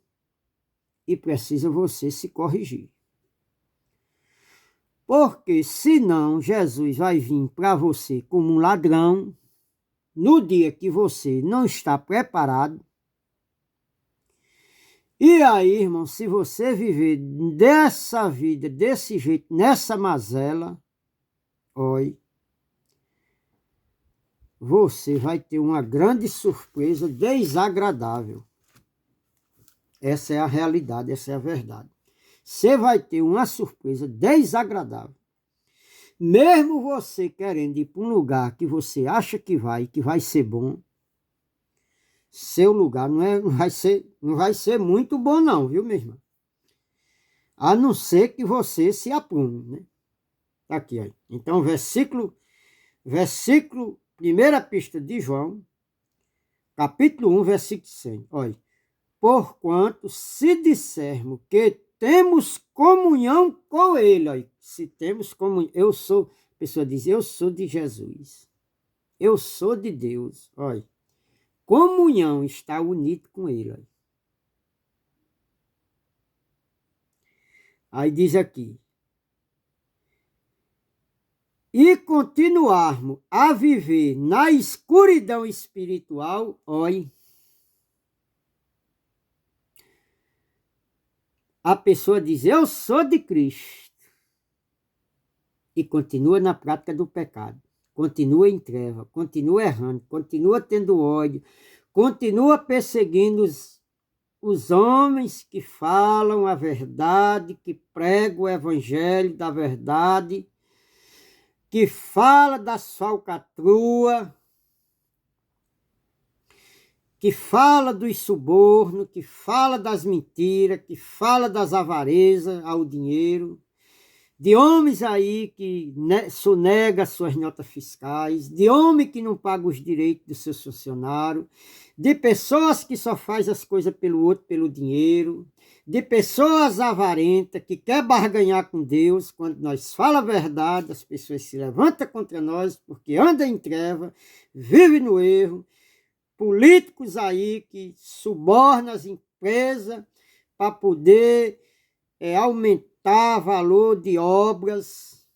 e precisa você se corrigir. Porque senão Jesus vai vir para você como um ladrão, no dia que você não está preparado. E aí, irmão, se você viver dessa vida, desse jeito, nessa mazela, olha, você vai ter uma grande surpresa desagradável. Essa é a realidade, essa é a verdade. Você vai ter uma surpresa desagradável. Mesmo você querendo ir para um lugar que você acha que vai ser bom, seu lugar não vai ser muito bom não, viu, minha irmã? A não ser que você se aprume, né? Tá aqui, ó. Então, versículo, primeira pista de João, capítulo 1, versículo 100. Olha, porquanto se dissermos que temos comunhão com ele, olha, se temos comunhão, a pessoa diz, eu sou de Jesus, eu sou de Deus, olha, comunhão está unido com ele, olha. Aí diz aqui, e continuarmos a viver na escuridão espiritual, olha, a pessoa diz, eu sou de Cristo, e continua na prática do pecado, continua em treva, continua errando, continua tendo ódio, continua perseguindo os homens que falam a verdade, que pregam o evangelho da verdade, que fala das falcatruas, que fala dos subornos, que fala das mentiras, que fala das avarezas ao dinheiro, de homens aí que sonegam suas notas fiscais, de homem que não paga os direitos dos seus funcionários, de pessoas que só faz as coisas pelo outro, pelo dinheiro, de pessoas avarentas que quer barganhar com Deus. Quando nós fala a verdade, as pessoas se levantam contra nós porque anda em treva, vive no erro. Políticos aí que subornam as empresas para poder aumentar valor de obras,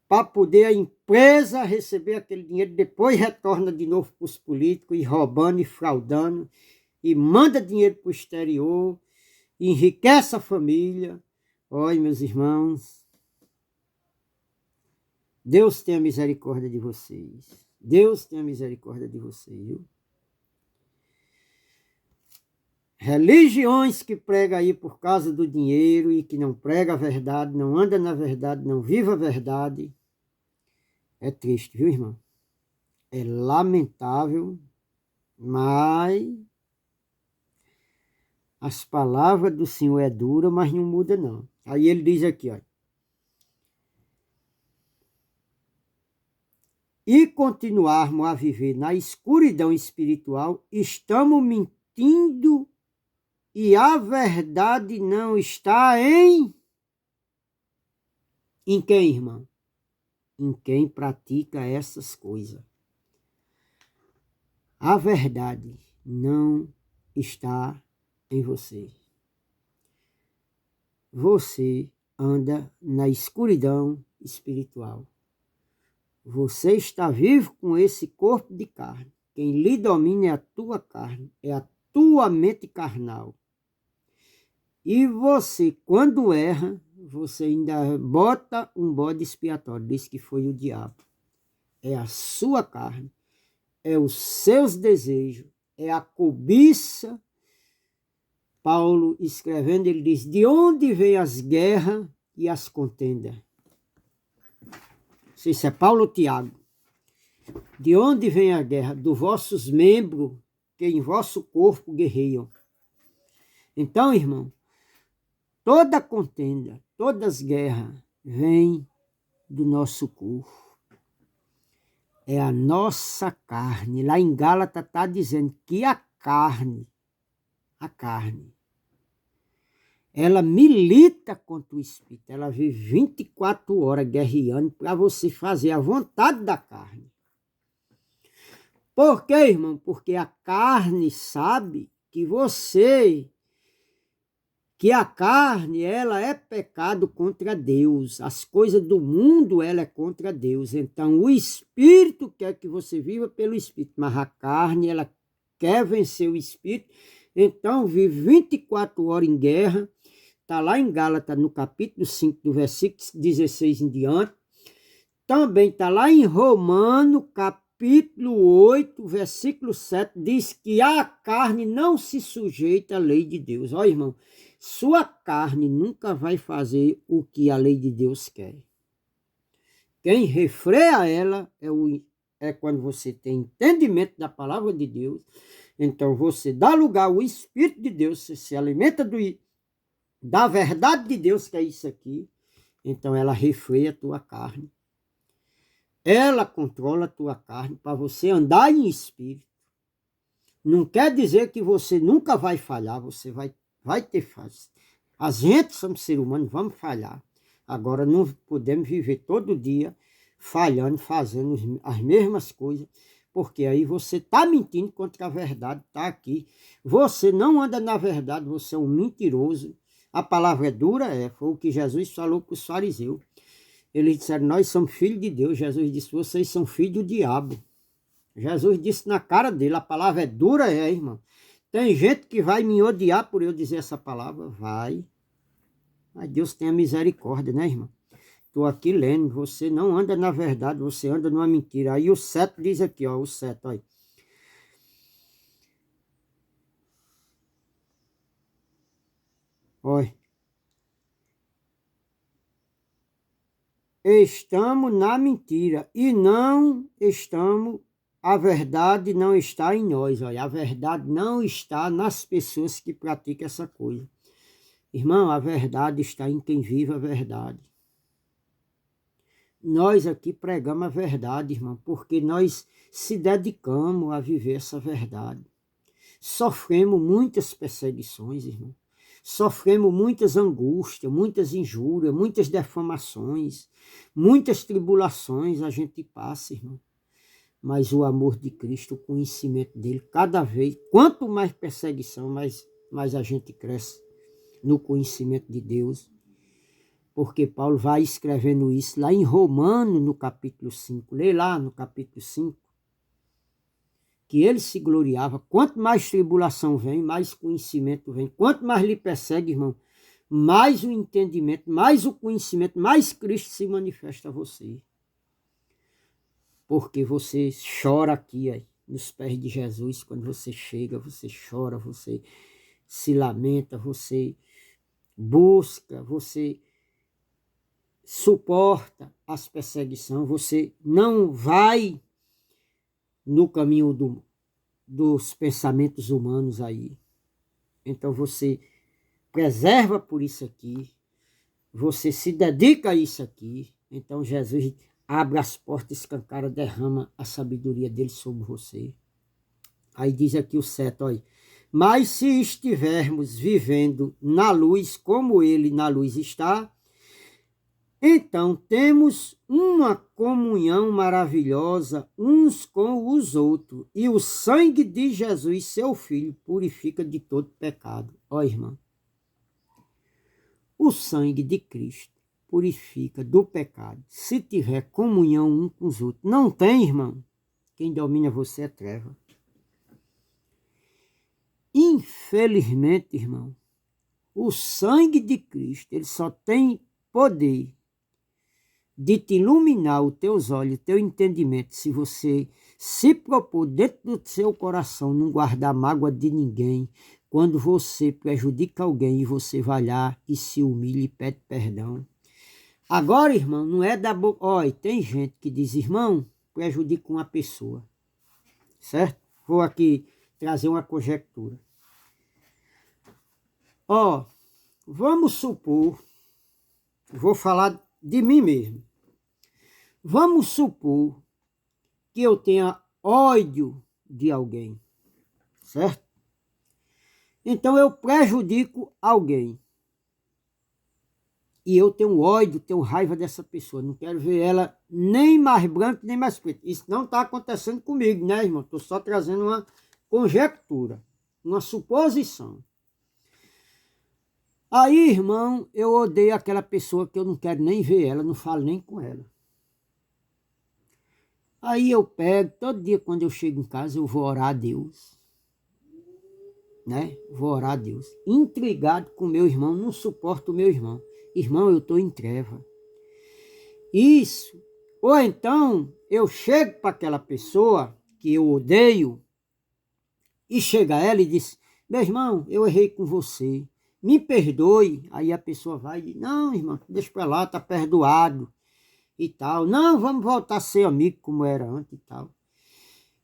para poder a empresa receber aquele dinheiro, depois retorna de novo para os políticos, e roubando e fraudando, e manda dinheiro para o exterior, enriquece a família. Olha, meus irmãos, Deus tenha misericórdia de vocês. Deus tenha misericórdia de vocês, viu? Religiões que pregam aí por causa do dinheiro e que não prega a verdade, não anda na verdade, não vive a verdade. É triste, viu, irmão? É lamentável, mas as palavras do Senhor é dura, mas não muda não. Aí ele diz aqui, ó. E continuarmos a viver na escuridão espiritual, estamos mentindo e a verdade não está em quem, irmão? Em quem pratica essas coisas. A verdade não está em você. Você anda na escuridão espiritual. Você está vivo com esse corpo de carne. Quem lhe domina é a tua carne, é a tua mente carnal. E você, quando erra, você ainda bota um bode expiatório, diz que foi o diabo. É a sua carne, é os seus desejos, é a cobiça. Paulo escrevendo, ele diz, de onde vêm as guerras e as contendas? Não sei se é Paulo ou Tiago. De onde vem a guerra? Dos vossos membros que em vosso corpo guerreiam. Então, irmão, toda contenda, todas as guerras vêm do nosso corpo. É a nossa carne. Lá em Gálatas está dizendo que a carne, ela milita contra o espírito. Ela vive 24 horas guerreando para você fazer a vontade da carne. Por quê, irmão? Porque a carne sabe que a carne, ela é pecado contra Deus. As coisas do mundo, ela é contra Deus. Então, o espírito quer que você viva pelo espírito, mas a carne, ela quer vencer o espírito. Então, vive 24 horas em guerra. Está lá em Gálatas, no capítulo 5, do versículo 16 em diante. Também está lá em Romano, capítulo 8, versículo 7, diz que a carne não se sujeita à lei de Deus. Ó, irmão, sua carne nunca vai fazer o que a lei de Deus quer. Quem refreia ela é quando você tem entendimento da palavra de Deus. Então você dá lugar ao Espírito de Deus, você se alimenta da verdade de Deus, que é isso aqui. Então ela refreia a tua carne. Ela controla a tua carne para você andar em espírito. Não quer dizer que você nunca vai falhar, você vai ter falhas. A gente, somos seres humanos, vamos falhar. Agora não podemos viver todo dia falhando, fazendo as mesmas coisas, porque aí você está mentindo contra a verdade, está aqui. Você não anda na verdade, você é um mentiroso. A palavra é dura, foi o que Jesus falou para os fariseus. Eles disseram, nós somos filhos de Deus. Jesus disse, vocês são filhos do diabo. Jesus disse na cara dele, a palavra é dura, irmão. Tem gente que vai me odiar por eu dizer essa palavra. Vai. Mas Deus tenha misericórdia, né, irmão? Estou aqui lendo, você não anda na verdade, você anda numa mentira. Aí o 7 diz aqui, ó, o 7, olha. Olha. Estamos na mentira e não estamos, a verdade não está em nós, olha, a verdade não está nas pessoas que praticam essa coisa. Irmão, a verdade está em quem vive a verdade. Nós aqui pregamos a verdade, irmão, porque nós se dedicamos a viver essa verdade. Sofremos muitas perseguições, irmão. Sofremos muitas angústias, muitas injúrias, muitas defamações, muitas tribulações a gente passa, irmão. Mas o amor de Cristo, o conhecimento dele, cada vez, quanto mais perseguição, mais a gente cresce no conhecimento de Deus. Porque Paulo vai escrevendo isso lá em Romano, no capítulo 5. Lê lá no capítulo 5. Que ele se gloriava. Quanto mais tribulação vem, mais conhecimento vem. Quanto mais lhe persegue, irmão, mais o entendimento, mais o conhecimento, mais Cristo se manifesta a você. Porque você chora aqui, aí, nos pés de Jesus, quando você chega, você chora, você se lamenta, você busca, você suporta as perseguições, você não vai no caminho dos pensamentos humanos aí. Então você preserva por isso aqui, você se dedica a isso aqui. Então Jesus abre as portas, escancara, derrama a sabedoria dele sobre você. Aí diz aqui o 7, olha. Mas se estivermos vivendo na luz, como ele na luz está, então temos uma comunhão maravilhosa uns com os outros, e o sangue de Jesus, seu Filho, purifica de todo pecado. Ó, irmão, o sangue de Cristo purifica do pecado, se tiver comunhão um com os outros. Não tem, irmão? Quem domina você é treva. Infelizmente, irmão, o sangue de Cristo, ele só tem poder de te iluminar os teus olhos, o teu entendimento, se você se propor dentro do seu coração não guardar mágoa de ninguém, quando você prejudica alguém e você vai lá e se humilha e pede perdão. Agora, irmão, não é da boca. Olha, tem gente que diz, irmão, prejudica uma pessoa, certo? Vou aqui trazer uma conjectura. Ó, vamos supor, vou falar de mim mesmo. Vamos supor que eu tenha ódio de alguém, certo? Então eu prejudico alguém. E eu tenho ódio, tenho raiva dessa pessoa. Não quero ver ela nem mais branca, nem mais preta. Isso não está acontecendo comigo, né, irmão? Estou só trazendo uma conjectura, uma suposição. Aí, irmão, eu odeio aquela pessoa que eu não quero nem ver ela, não falo nem com ela. Aí eu pego, todo dia quando eu chego em casa, eu vou orar a Deus. Né? Vou orar a Deus. Intrigado com meu irmão, não suporto o meu irmão. Irmão, eu estou em treva. Isso. Ou então, eu chego para aquela pessoa que eu odeio e chega a ela e diz, meu irmão, eu errei com você. Me perdoe. Aí a pessoa vai e diz, não, irmão, deixa para lá, está perdoado. E tal, não, vamos voltar a ser amigo como era antes e tal.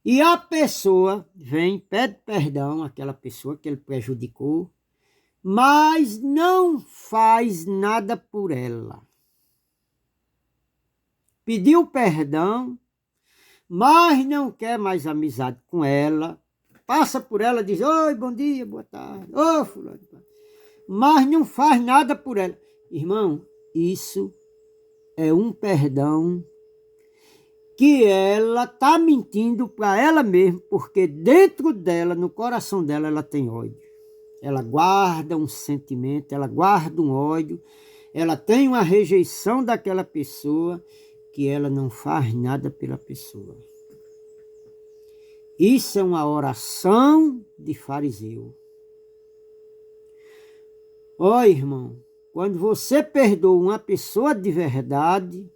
E a pessoa vem, pede perdão àquela pessoa que ele prejudicou, mas não faz nada por ela. Pediu perdão, mas não quer mais amizade com ela, passa por ela, diz, oi, bom dia, boa tarde, ô, fulano, mas não faz nada por ela. Irmão, isso é um perdão que ela está mentindo para ela mesma, porque dentro dela, no coração dela, ela tem ódio. Ela guarda um sentimento, ela guarda um ódio, ela tem uma rejeição daquela pessoa, que ela não faz nada pela pessoa. Isso é uma oração de fariseu. Ó, irmão, quando você perdoa uma pessoa de verdade,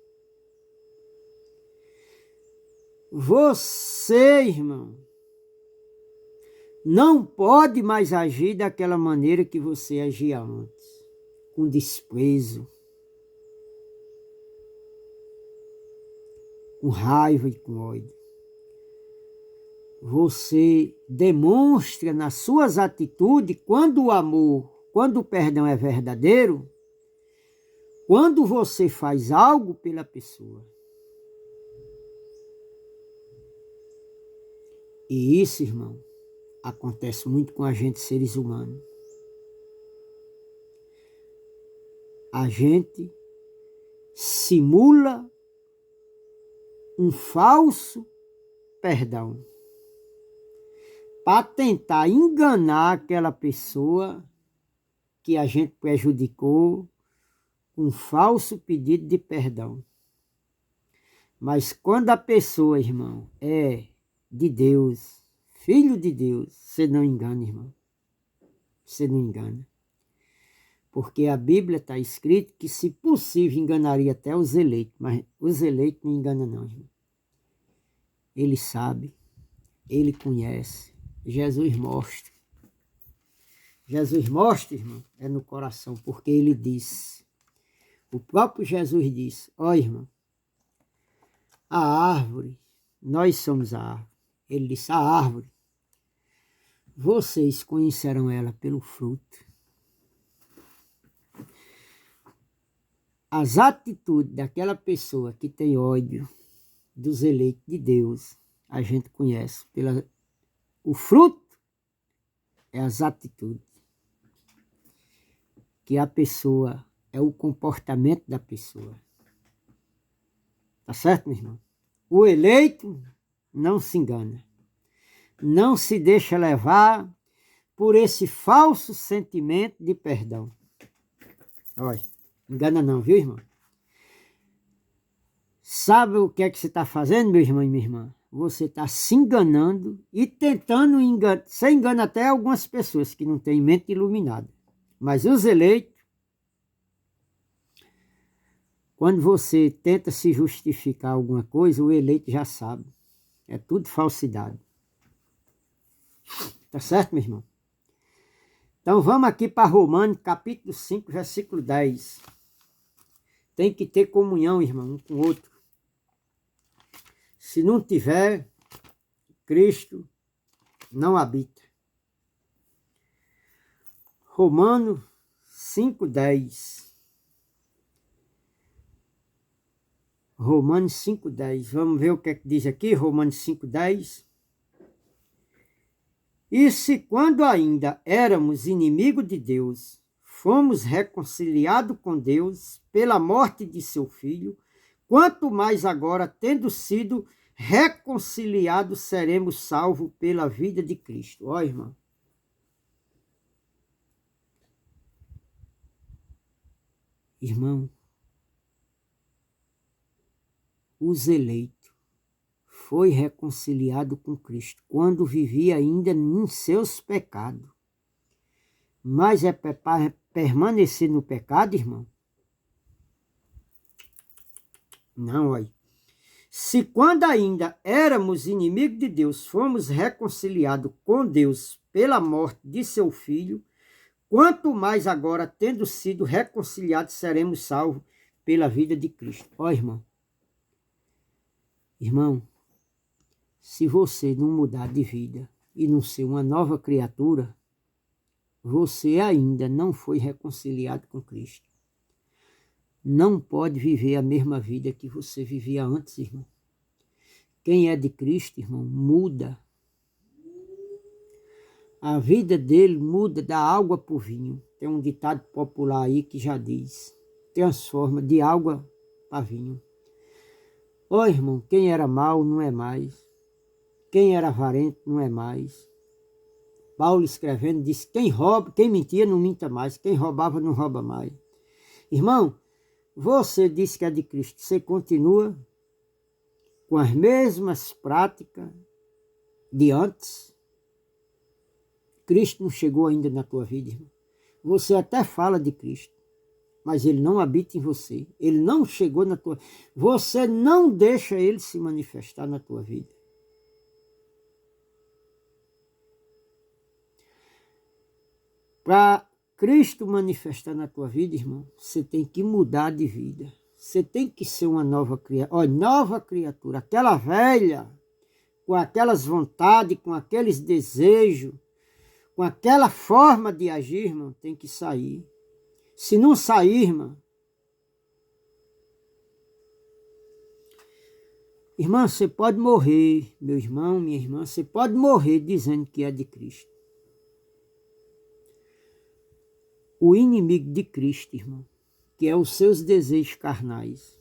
você, irmão, não pode mais agir daquela maneira que você agia antes, com desprezo, com raiva e com ódio. Você demonstra nas suas atitudes, quando o amor, quando o perdão é verdadeiro, quando você faz algo pela pessoa. E isso, irmão, acontece muito com a gente, seres humanos. A gente simula um falso perdão para tentar enganar aquela pessoa que a gente prejudicou com um falso pedido de perdão. Mas quando a pessoa, irmão, é de Deus, filho de Deus, você não engana, irmão. Você não engana. Porque a Bíblia está escrito que, se possível, enganaria até os eleitos. Mas os eleitos não enganam não, irmão. Ele sabe, ele conhece. Jesus mostra. Jesus mostra, irmão, é no coração, porque ele disse, o próprio Jesus disse, ó irmão, a árvore, nós somos a árvore. Ele disse, a árvore, vocês conhecerão ela pelo fruto. As atitudes daquela pessoa que tem ódio dos eleitos de Deus, a gente conhece. O fruto é as atitudes. Que a pessoa, é o comportamento da pessoa. Tá certo, meu irmão? O eleito não se engana. Não se deixa levar por esse falso sentimento de perdão. Olha, engana não, viu, irmão? Sabe o que é que você está fazendo, meu irmão e minha irmã? Você está se enganando e tentando enganar. Você engana até algumas pessoas que não têm mente iluminada. Mas os eleitos, quando você tenta se justificar alguma coisa, o eleito já sabe. É tudo falsidade. Tá certo, meu irmão? Então vamos aqui para Romanos, capítulo 5, versículo 10. Tem que ter comunhão, irmão, um com o outro. Se não tiver, Cristo não habita. Romanos 5:10. Romanos 5:10. Vamos ver o que é que diz aqui, Romanos 5:10. E se quando ainda éramos inimigos de Deus, fomos reconciliados com Deus pela morte de seu Filho, quanto mais agora, tendo sido reconciliados, seremos salvos pela vida de Cristo. Ó, irmão. Irmão, os eleitos foi reconciliado com Cristo quando vivia ainda em seus pecados. Mas é para permanecer no pecado, irmão? Não, olha. Se quando ainda éramos inimigos de Deus, fomos reconciliados com Deus pela morte de seu Filho, quanto mais agora, tendo sido reconciliados, seremos salvos pela vida de Cristo. Ó, irmão. Irmão, se você não mudar de vida e não ser uma nova criatura, você ainda não foi reconciliado com Cristo. Não pode viver a mesma vida que você vivia antes, irmão. Quem é de Cristo, irmão, muda. A vida dele muda da água para o vinho. Tem um ditado popular aí que já diz, transforma de água para vinho. Ó, irmão, quem era mau não é mais. Quem era avarento não é mais. Paulo escrevendo disse, quem mentia não minta mais, quem roubava não rouba mais. Irmão, você disse que é de Cristo, você continua com as mesmas práticas de antes? Cristo não chegou ainda na tua vida, irmão. Você até fala de Cristo, mas ele não habita em você. Ele não chegou na tua... Você não deixa ele se manifestar na tua vida. Para Cristo manifestar na tua vida, irmão, você tem que mudar de vida. Você tem que ser uma nova criatura. Olha, nova criatura. Aquela velha, com aquelas vontades, com aqueles desejos, com aquela forma de agir, irmão, tem que sair. Se não sair, irmão, você pode morrer, meu irmão, minha irmã, você pode morrer dizendo que é de Cristo. O inimigo de Cristo, irmão, que é os seus desejos carnais.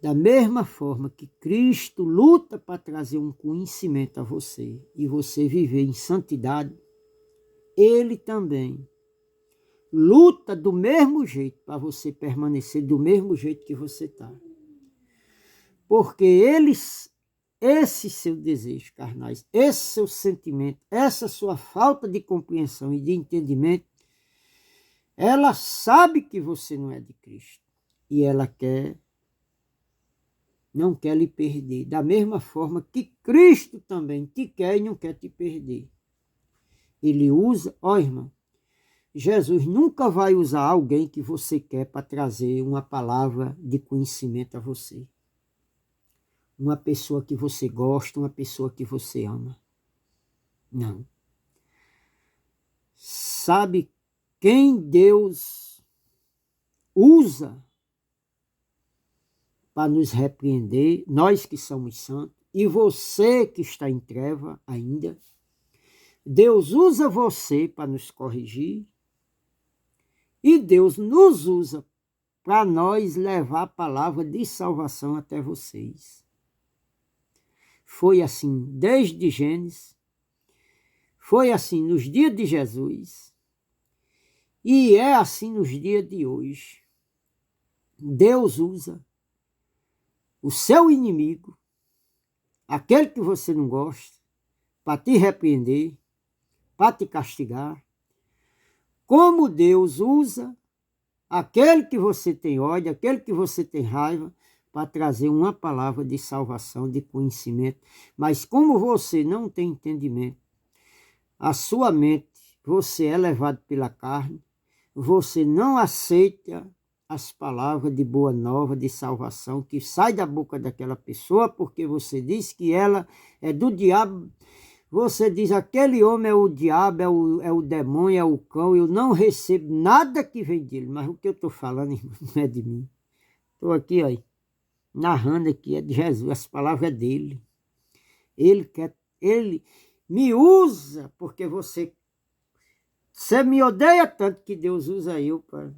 Da mesma forma que Cristo luta para trazer um conhecimento a você e você viver em santidade, ele também luta do mesmo jeito para você permanecer do mesmo jeito que você está. Porque esse seu desejo carnais, esse seu sentimento, essa sua falta de compreensão e de entendimento, ela sabe que você não é de Cristo. E ela não quer lhe perder. Da mesma forma que Cristo também te quer e não quer te perder. Ele usa, ó irmão, Jesus nunca vai usar alguém que você quer para trazer uma palavra de conhecimento a você. Uma pessoa que você gosta, uma pessoa que você ama. Não. Sabe quem Deus usa para nos repreender, nós que somos santos, e você que está em treva ainda? Deus usa você para nos corrigir e Deus nos usa para nós levar a palavra de salvação até vocês. Foi assim desde Gênesis, foi assim nos dias de Jesus e é assim nos dias de hoje. Deus usa o seu inimigo, aquele que você não gosta, para te repreender, para te castigar, como Deus usa aquele que você tem ódio, aquele que você tem raiva, para trazer uma palavra de salvação, de conhecimento. Mas como você não tem entendimento, a sua mente, você é levado pela carne, você não aceita as palavras de boa nova, de salvação, que sai da boca daquela pessoa, porque você diz que ela é do diabo. Você diz, aquele homem é o diabo, é o demônio, é o cão, eu não recebo nada que vem dele. Mas o que eu estou falando, irmão, não é de mim. Estou aqui, ó, narrando aqui, é de Jesus, as palavras é dele. Ele me usa, porque você me odeia tanto que Deus usa eu para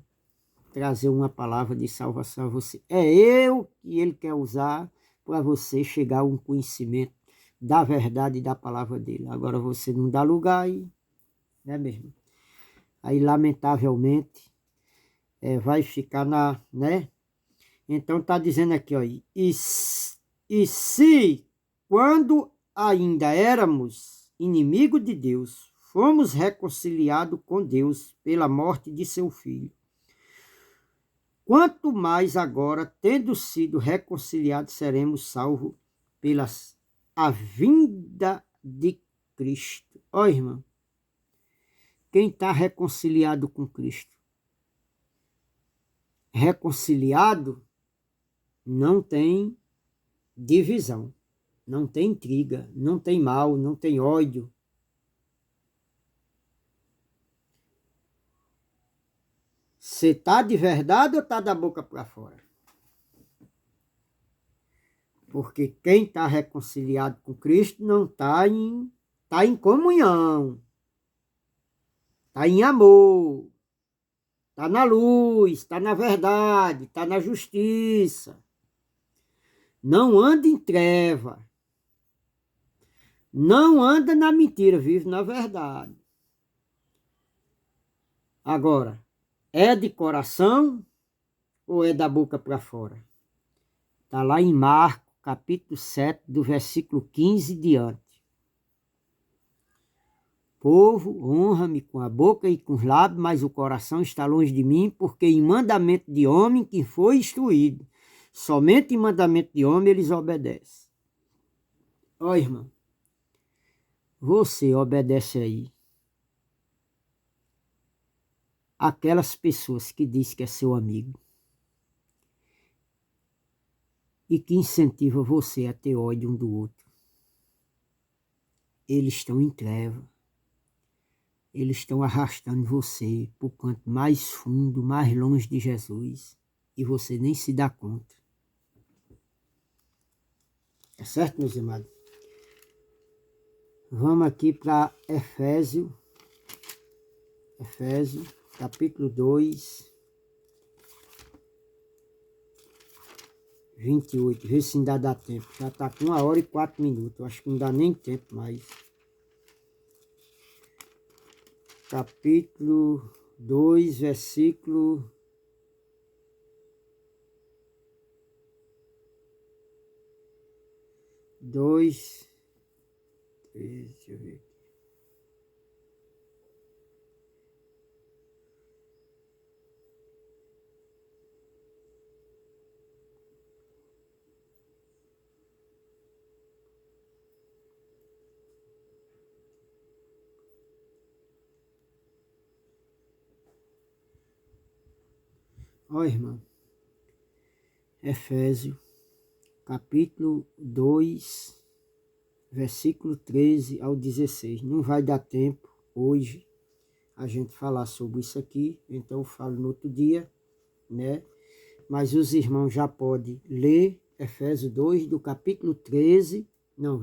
trazer uma palavra de salvação a você. É eu que ele quer usar para você chegar a um conhecimento da verdade e da palavra dele. Agora você não dá lugar aí, né mesmo? Aí, lamentavelmente, vai ficar né? Então tá dizendo aqui, ó, e se quando ainda éramos inimigos de Deus, fomos reconciliados com Deus pela morte de seu filho, quanto mais agora, tendo sido reconciliados, seremos salvos pela a vinda de Cristo. Ó, irmão, quem está reconciliado com Cristo? Reconciliado não tem divisão, não tem intriga, não tem mal, não tem ódio. Você está de verdade ou está da boca para fora? Porque quem está reconciliado com Cristo não tá em comunhão, está em amor, está na luz, está na verdade, está na justiça. Não anda em treva. Não anda na mentira, vive na verdade. Agora, é de coração ou é da boca para fora? Está lá em Marcos, capítulo 7, do versículo 15 diante. Povo, honra-me com a boca e com os lábios, mas o coração está longe de mim, porque em mandamento de homem que foi instruído, somente em mandamento de homem eles obedecem. Ó, irmão, você obedece aí aquelas pessoas que diz que é seu amigo e que incentiva você a ter ódio um do outro. Eles estão em treva. Eles estão arrastando você para o canto mais fundo, mais longe de Jesus, e você nem se dá conta. É certo, meus amados? Vamos aqui para Efésios, capítulo 2, 28. Vê se ainda dá tempo. Já está com 1h04. Acho que não dá nem tempo mais. Capítulo 2, versículo 2, 3, deixa eu ver. Ó, irmão, Efésios, capítulo 2, versículo 13 ao 16. Não vai dar tempo hoje a gente falar sobre isso aqui, então eu falo no outro dia, né? Mas os irmãos já podem ler Efésios 2, do capítulo 13, não,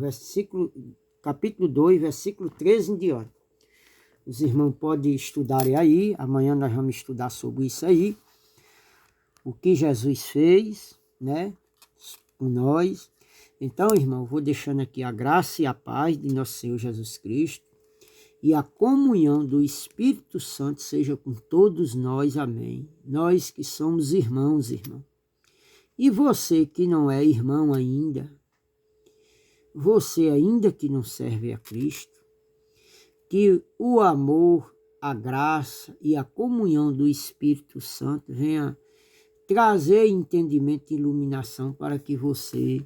capítulo 2, versículo 13 em diante. Os irmãos podem estudar aí, amanhã nós vamos estudar sobre isso aí, o que Jesus fez, né, por nós. Então, irmão, vou deixando aqui a graça e a paz de nosso Senhor Jesus Cristo e a comunhão do Espírito Santo seja com todos nós, amém. Nós que somos irmãos, irmão. E você que não é irmão ainda, você ainda que não serve a Cristo, que o amor, a graça e a comunhão do Espírito Santo venha trazer entendimento e iluminação para que você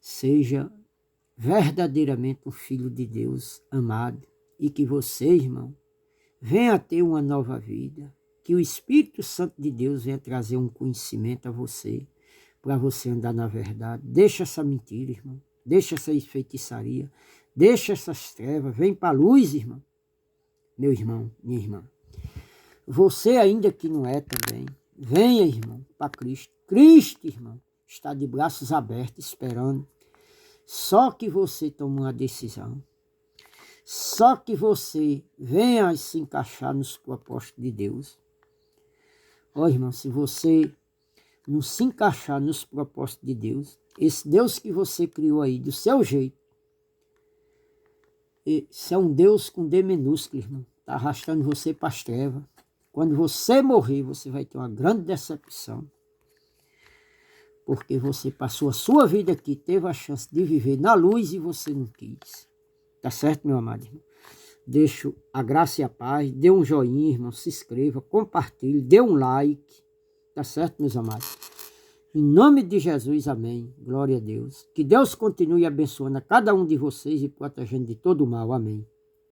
seja verdadeiramente um filho de Deus amado e que você, irmão, venha ter uma nova vida, que o Espírito Santo de Deus venha trazer um conhecimento a você, para você andar na verdade. Deixa essa mentira, irmão, deixa essa feitiçaria, deixa essas trevas, vem para a luz, irmão. Meu irmão, minha irmã, você ainda que não é também, venha, irmão, para Cristo. Cristo, irmão, está de braços abertos, esperando. Só que você tome uma decisão. Só que você venha se encaixar nos propósitos de Deus. Ó, irmão, se você não se encaixar nos propósitos de Deus, esse Deus que você criou aí, do seu jeito, esse é um Deus com D minúsculo, irmão. Está arrastando você para as trevas. Quando você morrer, você vai ter uma grande decepção. Porque você passou a sua vida aqui, teve a chance de viver na luz e você não quis. Tá certo, meu amado irmão? Deixo a graça e a paz. Dê um joinha, irmão. Se inscreva, compartilhe, dê um like. Tá certo, meus amados? Em nome de Jesus, amém. Glória a Deus. Que Deus continue abençoando a cada um de vocês e protegendo de todo o mal. Amém.